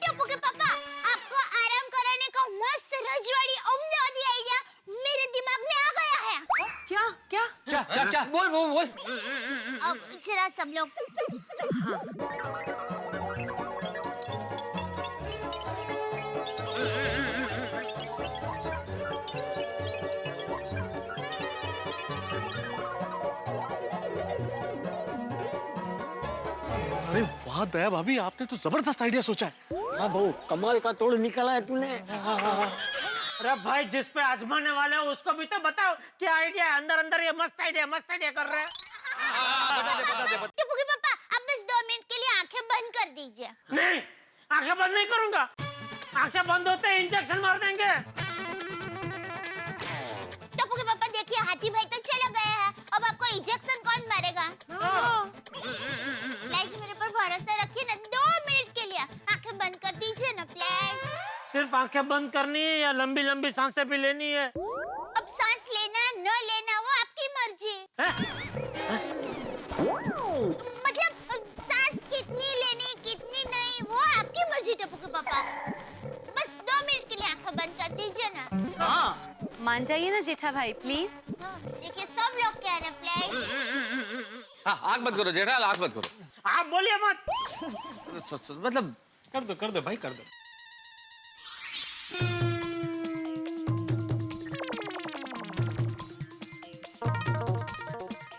टप्पू के पापा, आपको आराम कराने का मस्त रजवाड़ी उम्दा आइडिया मेरे दिमाग में आ गया है। क्या? बोल। अब जरा सब लोग। अरे वाह दया भाभी, आपने तो जबरदस्त आइडिया सोचा है। हाँ बहू, कमाल का तोड़ निकाला है तूने। अरे भाई, जिस पे आजमाने वाले हो उसको भी तो बताओ क्या आइडिया है। अंदर अंदर ये मस्त आइडिया कर रहे हैं। टप्पू के पापा, अब बस 2 मिनट के लिए आंखें बंद कर दीजिए। नहीं, आंखें बंद नहीं करूंगा। आंखें बंद होते ही इंजेक्शन मार देंगे। टप्पू के पापा देखिए, हाथी भाई तो चला गया है, अब आपको इंजेक्शन कौन मारेगा? प्लीज मेरे पर भरोसा रखिए ना, 2 मिनट के लिए आंखें बंद कर दीजिए ना प्लीज। सिर्फ आंखें बंद करनी है या लंबी लंबी सांसें भी लेनी है? अब सांस लेना न लेना वो आपकी मर्जी। मतलब सांस कितनी लेनी कितनी नहीं वो आपकी मर्जी टप्पू के पापा। बस 2 मिनट के लिए आंखें बंद कर दीजिए ना। हाँ, मान जाइए ना जेठा भाई प्लीज। देखिए सब लोग कह रहे हैं प्लीज। हाँ, आग मत करो जेठालाल, आग मत करो। आप बोलिए मत। मतलब कर दो भाई, कर दो।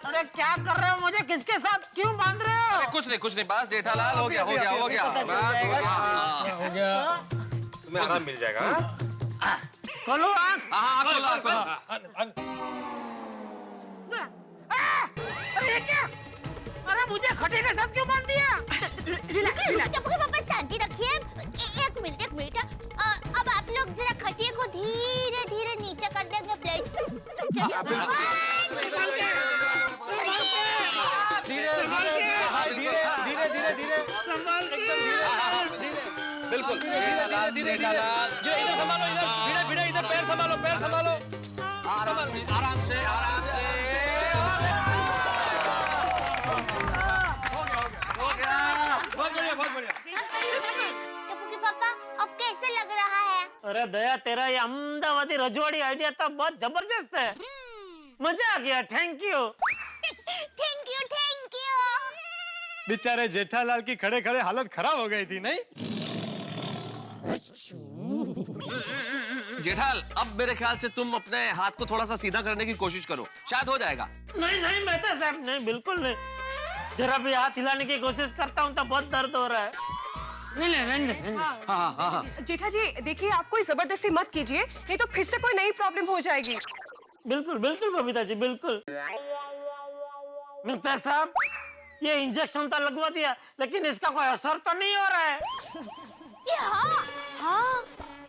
अरे क्या कर रहे हो? मुझे किसके साथ क्यों बांध रहे हो? अरे कुछ नहीं, बस जेठालाल, हो गया। हो गया। तुम्हें आराम मिल जाएगा। खोलो आँख। हाँ, खोलो। अरे ये क्या? अरे मुझे खटे के साथ क्यों बांध दिया? रिलैक्स। टप्पू के पापा शांति रखिए। एक मिनट। अब आप लोग जरा खटिए को धीरे धीरे नीचे कर देंगे प्लीज। चलिए। धीरे। बिल्कुल धीरे। इधर संभालो, इधर इधर पैर संभालो। आराम से। बहुत बढ़िया। टप्पू के पापा अब कैसे लग रहा है? अरे दया, तेरा ये अहमदाबादी रजवाड़ी आइडिया तो बहुत जबरदस्त है। मजा आ गया। Thank you. बेचारे जेठालाल की खड़े हालत खराब हो गई थी, नहीं? जेठाल, अब मेरे ख्याल से तुम अपने हाथ को थोड़ा सा सीधा करने की कोशिश करो, शायद हो जाएगा। नहीं मेहता साहब, नहीं, बिल्कुल नहीं। जरा भी हाथ हिलाने की कोशिश करता हूँ तो बहुत दर्द हो रहा है। नहीं। हाँ। जेठा जी देखिए, आप कोई जबरदस्ती मत कीजिए, नहीं तो फिर से कोई नई प्रॉब्लम हो जाएगी। बिल्कुल बबीता जी, बिल्कुल। मेहता साहब, ये इंजेक्शन तो लगवा दिया, लेकिन इसका कोई असर तो नहीं हो रहा है। हाँ,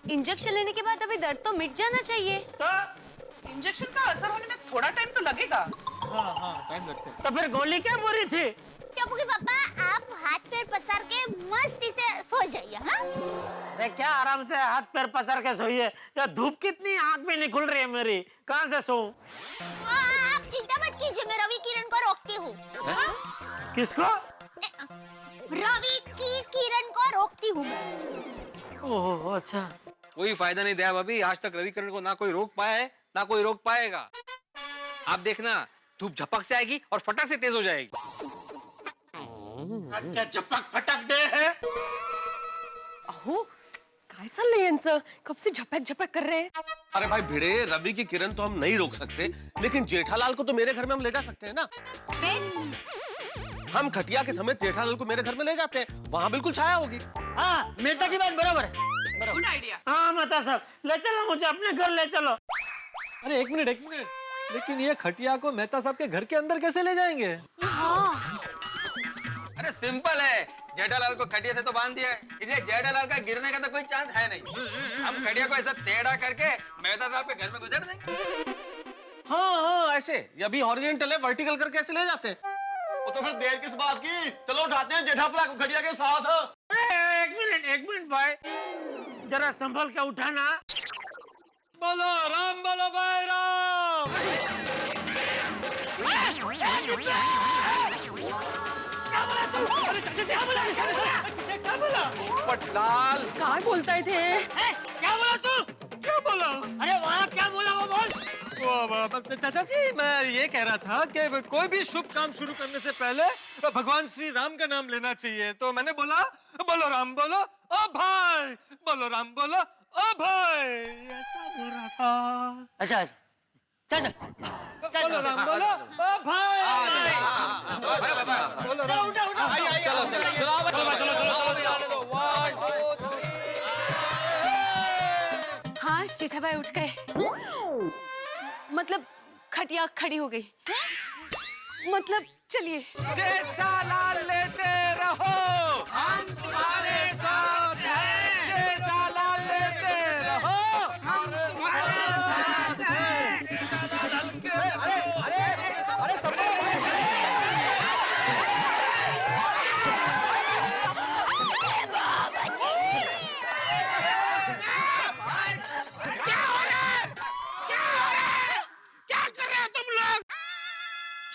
इंजेक्शन लेने के बाद अभी दर्द तो मिट जाना चाहिए। तो इंजेक्शन का असर होने में थोड़ा टाइम तो लगेगा। हाँ, टाइम लगता है। तो फिर गोली क्या बुरी थी? टप्पू के पापा, आप हाथ पैर पसार के मस्ती से सो जाइए। हाँ? अरे क्या आराम से हाथ पैर पसार के सोइए? या धूप कितनी आंख में नहीं खुल रही है मेरी, कहाँ से सोऊं? आप चिंता मत कीजिए, मैं रवि किरण को रोकती हूँ। किसको? रवि की किरण को रोकती हूँ। ओह अच्छा। कोई फायदा नहीं दया भाभी, आज तक रविकरण को ना कोई रोक पाया है ना कोई रोक पाएगा। आप देखना, धूप झपक से आएगी और फटक से तेज हो जाएगी। आज क्या झपक फटक डे है? अहो, काय चाललंय यांचं? कब से झपक कर रहे हैं? अरे भाई भिड़े, रवि की किरण तो हम नहीं रोक सकते, लेकिन जेठालाल को तो मेरे घर में हम ले जा सकते हैं ना। हम खटिया के समेत जेठालाल को मेरे घर में ले जाते हैं, वहाँ बिल्कुल छाया होगी। हाँ, मेहता की बात बराबर है। Good idea. हाँ मेहता साहब, ले चलो मुझे अपने घर ले चलो। अरे एक मिनट, लेकिन ये खटिया को मेहता साहब के घर के अंदर कैसे ले जाएंगे? अरे सिंपल है, जेठालाल को खटिया से तो बांध दिया है, इसलिए जेठालाल का गिरने का तो कोई चांस है नहीं। हम खटिया को ऐसा टेढ़ा करके मेहता साहब के घर में गुजर देंगे। हाँ, ऐसे। अभी हॉरिजॉन्टल है, वर्टिकल करके ऐसे ले जाते हैं। वो तो फिर देर किस बात की, चलो उठाते हैं जेठापुरा को खटिया के साथ। एक मिनट भाई, जरा संभल के उठाना। बोलो राम, बोलो भाई राम। पटलाल, काय बोलताय थे? क्या बोला तू? क्या बोला? अरे वहाँ क्या बोला वो बोल। चाचा जी, मैं ये कह रहा था कि कोई भी शुभ काम शुरू करने से पहले भगवान श्री राम का नाम लेना चाहिए, तो मैंने बोला बोलो राम बोलो ओ भाई, बोलो राम बोलो ओ भाई, ऐसा बोल रहा था। अच्छा चल बोलो राम बोलो ओ भाई, बोलो राम, चलो भाई उठ गए। मतलब खटिया खड़ी हो गई। मतलब चलिए। जेठालाल लेते रहो, हम तुम्हारे साथ हैं। जेठालाल लेते रहो, हम तुम्हारे साथ हैं। अरे सब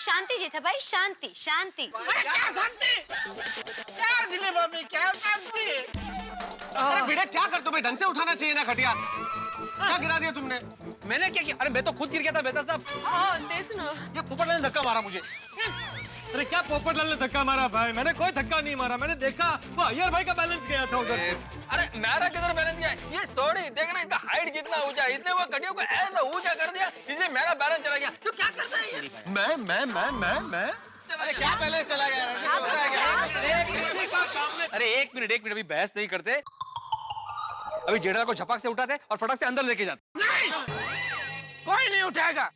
शांति जेठा भाई, शांति शांति। अरे क्या शांति? क्या अंजलि भाभी, क्या शांति? अरे बेटा क्या कर, तुम्हें ढंग से उठाना चाहिए ना खटिया। क्या गिरा दिया तुमने? मैंने क्या किया? अरे मैं तो खुद गिर गया था बेटा साहब। हाँ देख ना। ये पोपटलाल ने धक्का मारा मुझे। अरे क्या पोपटलाल ने धक्का मारा भाई? मैंने कोई धक्का नहीं मारा, मैंने देखा वो अय्यर भाई का बैलेंस गया था उधर से। अरे मेरा किधर बैलेंस गया? ये सॉरी देख रहा, इसका हाइट कितना ऊंचा है, इसने वो खटियों को ऐसा ऊंचा कर दिया, इसलिए मेरा बैलेंस चला गया। तो क्या करता है ये? मैं अरे क्या बैलेंस चला गया? अरे एक मिनट अभी बहस नहीं करते। अभी जेठा को झपक से उठाते और फटक से अंदर लेके जाते। नहीं, कोई नहीं उठाएगा।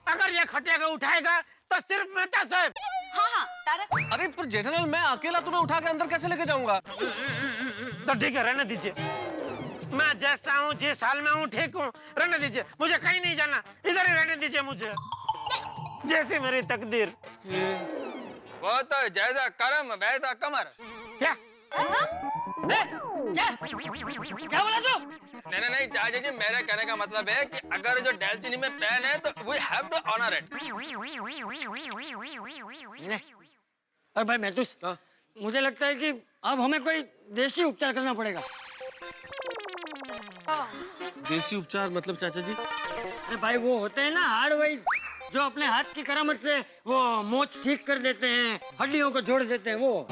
अगर ये खटिया को उठाएगा तो सिर्फ मेहता साहब। हाँ तारक। अरे पर जेठालाल मैं अकेला तुम्हें उठा के अंदर कैसे लेके जाऊंगा? तो ठीक है, रहने दीजिए। मैं जैसा हूँ, जिस हाल में हूँ, ठीक हूँ, रहने दीजिए। मुझे कहीं नहीं जाना, इधर ही रहने दीजिए मुझे, जैसे मेरी तकदीर। वो तो जैसा कर्म वैसा कमर। क्या? क्या बोला तू? नहीं चाचा जी, मेरे कहने का मतलब है कि अगर जो डेस्टिनी में पेन है तो we have to honour it. और भाई महतूस, मुझे लगता है कि अब हमें कोई देसी उपचार करना पड़ेगा। देसी उपचार मतलब चाचा जी? अरे भाई वो होते हैं ना हार्ड वाइज, जो अपने हाथ की करामत से वो मोच ठीक कर देते हैं, हड्डियों को जोड़ देते हैं वो।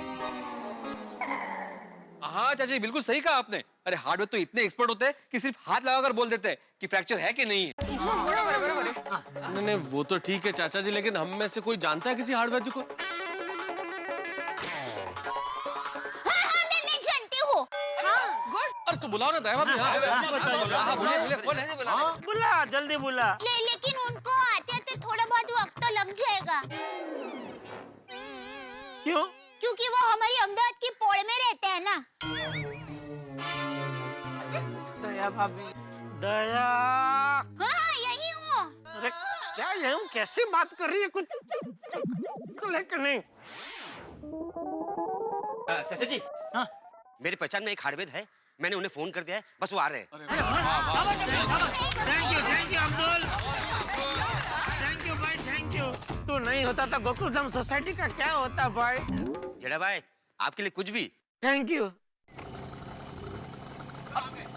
हाँ चाचा जी बिल्कुल सही कहा आपने। अरे हार्डवेयर तो इतने एक्सपर्ट होते हैं कि सिर्फ हाथ लगाकर बोल देते हैं कि फ्रैक्चर है कि नहीं है। नहीं वो तो ठीक है चाचा जी, लेकिन हम में से कोई जानता है किसी हार्डवेयर को? मैं जानती हूँ। अरे तू बुलाओ ना दया भाभी। बुला, जल्दी बुला। लेकिन उनको आते थोड़ा बहुत वक्त तो लग जाएगा। क्यों? क्योंकि वो हमारी अहमदाबाद की पोड़ में रहते हैं ना। दया भाभी, दया। हाँ यही हूँ। अरे क्या ये हूँ? कैसी बात कर रही है? कुछ लेकिन नहीं। चाचा जी, हाँ मेरी पहचान में एक हार्डवेयर है, मैंने उन्हें फोन कर दिया है, बस वो आ रहे हैं। Thank you Abdul, thank you भाई, थैंक यू। तू नहीं होता तो गोकुलधाम सोसाइटी का क्या होता भाई? जेठा भाई आपके लिए कुछ भी। Thank you.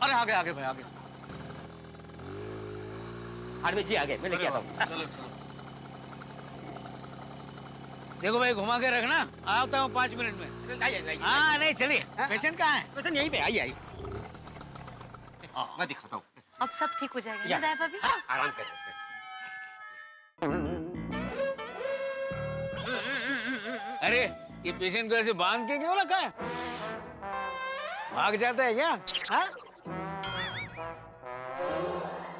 अरे आगे भाई आगे। हार्डवेयर जी आ गए, मैं लेके आता हूँ। चलो देखो भाई घुमा के रखना, आता हूँ 5 मिनट में। हाँ नहीं चलिए। पेशेंट कहाँ है? पेशेंट यहीं पे, आइए। मैं दिखाता हूँ। अब सब ठीक हो जाएगा ना दया भाभी? आराम कर। अरे ये पेशेंट को ऐसे बांध के क्यों रखा है? भाग जाता है क्या? हाँ?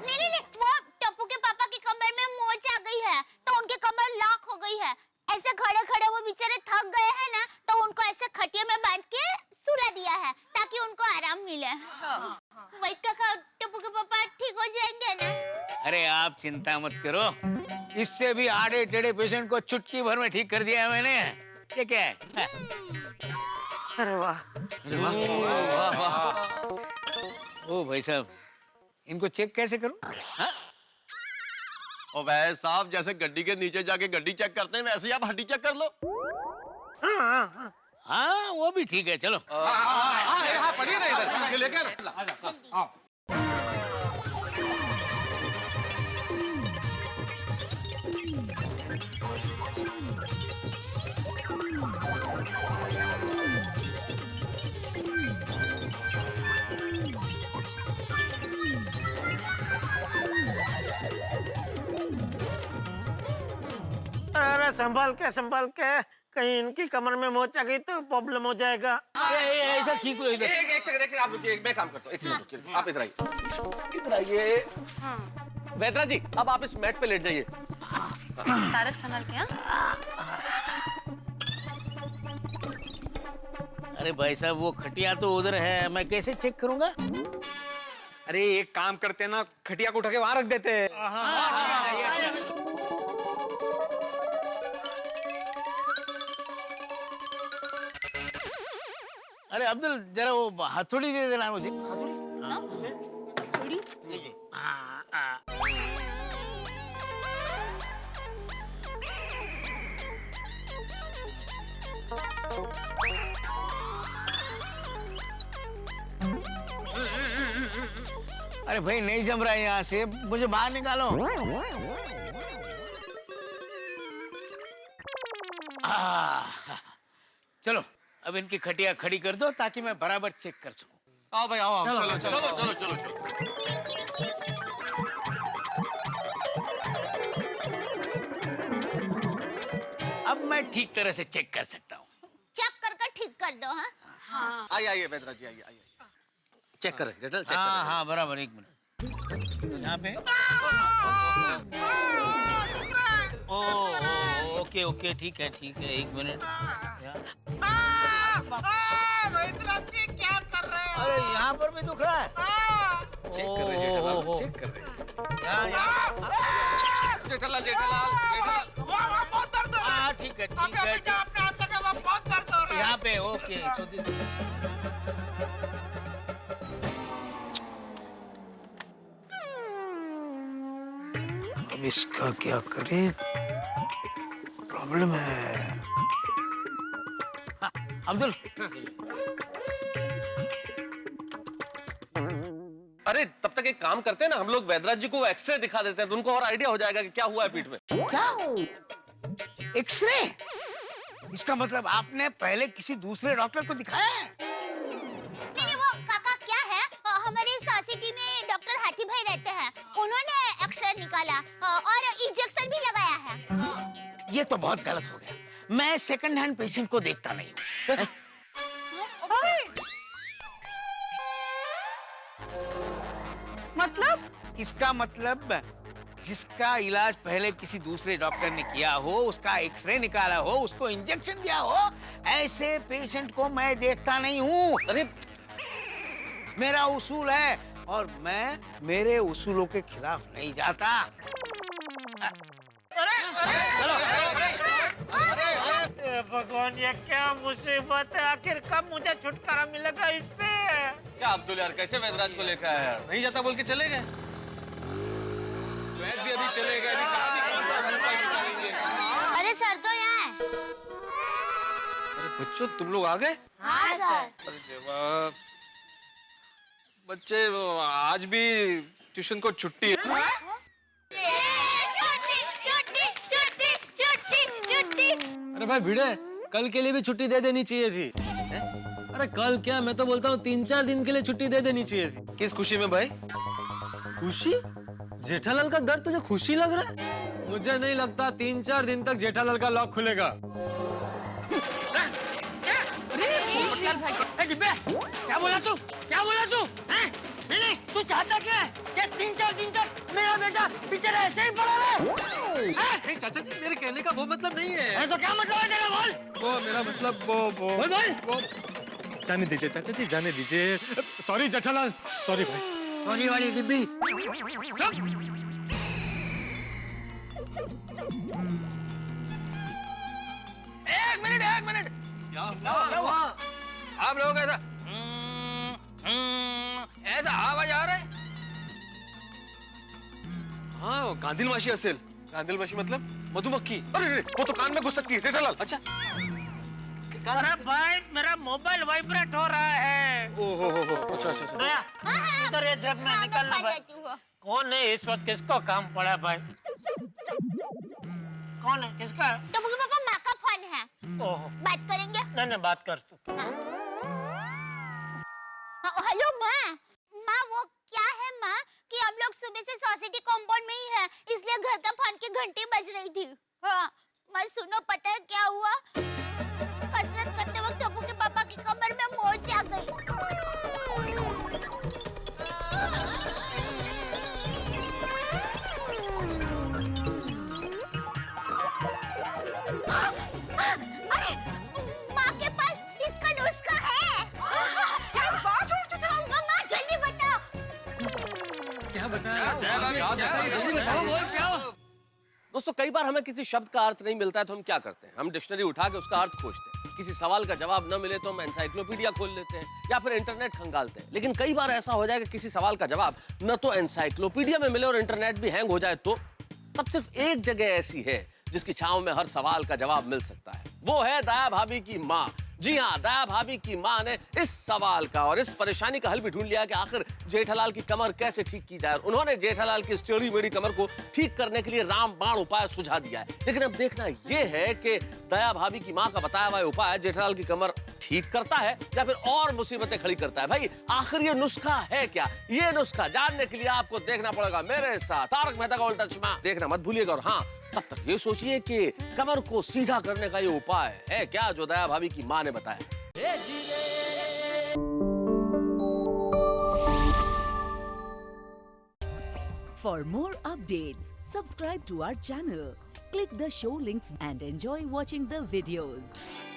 नहीं, वो टप्पू के पापा की कमर में मोच आ गई है, तो उनकी कमर लॉक हो गई है। ऐसे खड़े खड़े वो बेचारे थक गए हैं ना, तो उनको ऐसे खटिया में बांध के सुला दिया है ताकि उनको आराम मिले। वही का टप्पू के पापा ठीक हो जाएंगे ना? अरे आप चिंता मत करो, इससे भी आड़े टेढ़े पेशेंट को चुटकी भर में ठीक कर दिया है मैंने। ये क्या है? अरे वाह, ओ भाई साहब, इनको चेक कैसे करूं? हाँ? ओ भाई साहब, जैसे गड्डी के नीचे जाके गड्डी चेक करते हैं वैसे ही आप हड्डी चेक कर लो। हाँ वो भी ठीक है, चलो। हाँ पढ़िए ना इधर लेकर। अरे संभाल के कहीं इनकी कमर में मोच आ गई तो प्रॉब्लम हो जाएगा। ऐसा ठीक हो इधर। एक सेकंड आप रुकिए, मैं काम करता हूँ। एक सेकंड रुकिए, आप इधर आइए, इधर आइए। वेदरा जी, अब आप इस मैट पे लेट जाइए। तारक संभाल के। अरे भाई साहब, वो खटिया तो उधर है, मैं कैसे चेक करूंगा? अरे एक काम करते हैं ना, खटिया को उठा के वहां रख देते हैं। अरे अब्दुल, जरा वो हथौड़ी दे देना मुझे। हथौड़ी? अरे भाई नहीं जम रहा है यहाँ से, मुझे बाहर निकालो। चलो अब इनकी खटिया खड़ी कर दो ताकि मैं बराबर चेक कर सकूं। आओ भाई आओ, चलो, चलो चलो, चलो चलो चलो अब मैं ठीक तरह से चेक कर सकता हूँ। चेक कर ठीक कर दो। हाँ आइए आइए वेदरा जी, आइए आइए, चेक कर रहे चेक कर हाँ हाँ बराबर, एक मिनट यहाँ पे। ओ ओके ओके, ठीक है, एक मिनट। क्या कर रहे हो? अरे यहाँ पर भी दुख रहा है। चेक कर रहे जेठालाल, चेक कर रहे। जेठालाल बहुत दर्द हो रहा है। ठीक है अपने हाथ लगा, वहाँ बहुत दर्द हो रहा है। यहाँ पे ओके। अब इसका क्या करें, प्रॉब्लम है। अब्दुल, अरे तब तक एक काम करते हैं ना, हम लोग वैदराज जी को एक्सरे दिखा देते हैं, तो उनको और आइडिया हो जाएगा कि क्या हुआ है पीठ में। क्या एक्सरे? इसका मतलब आपने पहले किसी दूसरे डॉक्टर को दिखाया है? नहीं, वो काका क्या है, हमारी सोसाइटी में डॉक्टर हाथी भाई रहते हैं, उन्होंने एक्सरे निकाला और इंजेक्शन भी लगाया है। ये तो बहुत गलत हो गया। मैं सेकंड हैंड पेशेंट को देखता नहीं हूँ। मतलब? इसका मतलब जिसका इलाज पहले किसी दूसरे डॉक्टर ने किया हो, उसका एक्सरे निकाला हो, उसको इंजेक्शन दिया हो, ऐसे पेशेंट को मैं देखता नहीं हूँ। अरे मेरा उसूल है और मैं मेरे उसूलों के खिलाफ नहीं जाता। भगवान, ये क्या मुसीबत है? आखिर कब मुझे छुटकारा मिलेगा इससे? क्या अब्दुल यार, कैसे वैदराज को लेकर आया यार? नहीं जाता बोल के चले गए। वैद भी अभी चले गए, अरे सर तो यहाँ है। अरे बच्चों, तुम लोग आ गए? हाँ सर। अरे देवा, बच्चे आज भी ट्यूशन को छुट्टी है। अरे भाई भिड़े, कल के लिए भी छुट्टी दे देनी चाहिए थी। अरे कल क्या, मैं तो बोलता हूँ 3-4 दिन के लिए छुट्टी दे देनी चाहिए थी। किस खुशी में भाई? खुशी? जेठालाल का दर्द तुझे खुशी लग रहा है? मुझे नहीं लगता 3-4 दिन तक जेठालाल का लॉक खुलेगा। क्या बोला तू? नहीं, तू चाहता क्या है? क्या 3-4 दिन तक मेरा बेटा बेचारा ऐसे ही पड़ा रहे? नहीं चाचा जी, मेरे कहने का वो मतलब नहीं है। तो क्या मतलब है तेरा? बोल। वो मेरा मतलब वो जाने दीजिए चाचा जी, जाने दीजिए। सॉरी जेठालाल, सॉरी भाई। सॉरी वाली डिब्बी। एक मिनट। क्या हुआ? आप लोगों का ऐसा आवाज आ रहा है? हाँ, गांधिलवाशी असेल। गांधिलवाशी मतलब मधुमक्खी। अरे वो तो कान में घुस सकती है जेठालाल। अच्छा अरे भाई, मेरा मोबाइल वाइब्रेट हो रहा है। ओहो अच्छा। दया, इधर ये जेब में निकलना भाई। कौन है इस वक्त? किसको काम पड़ा भाई? कौन है? किसका? तो मुझे पापा माँ का फोन है। ओहो, बात करेंगे? नहीं बात कर तू। हेलो माँ, वो क्या है माँ कि हम लोग सुबह से सोसाइटी कंपाउंड में ही है, इसलिए घर का फोन की घंटी बज रही थी। हाँ, मैं सुनो, पता है क्या हुआ? दोस्तों कई बार हमें किसी शब्द का अर्थ नहीं मिलता है तो हम क्या करते हैं, हम डिक्शनरी उठा के उसका अर्थ खोजते हैं। किसी सवाल का जवाब न मिले तो हम एनसाइक्लोपीडिया खोल लेते हैं या फिर इंटरनेट खंगालते हैं। लेकिन कई बार ऐसा हो जाए कि किसी सवाल का जवाब न तो एनसाइक्लोपीडिया में मिले और इंटरनेट भी हैंग हो जाए तो तब सिर्फ एक जगह ऐसी है जिसकी छांव में हर सवाल का जवाब मिल सकता है, वो है दया भाभी की माँ। जी हाँ, दया भाभी की माँ ने इस सवाल का और इस परेशानी का हल भी ढूंढ लिया कि आखिर जेठालाल की कमर कैसे ठीक की जाए। उन्होंने जेठालाल की टेढ़ी मेढ़ी कमर को ठीक करने के लिए रामबाण उपाय सुझा दिया है। लेकिन अब देखना यह है कि दया भाभी की माँ का बताया हुआ उपाय जेठालाल की कमर ठीक करता है या फिर और मुसीबतें खड़ी करता है। भाई आखिर ये नुस्खा है क्या? ये नुस्खा जानने के लिए आपको देखना पड़ेगा मेरे साथ तारक मेहता का उल्टा चश्मा। देखना मत भूलिएगा और हाँ, तब तक ये सोचिए कि कमर को सीधा करने का ये उपाय है क्या जो दया भाभी की माँ ने बताया। For more updates, subscribe to our channel, click the show links and enjoy watching the videos.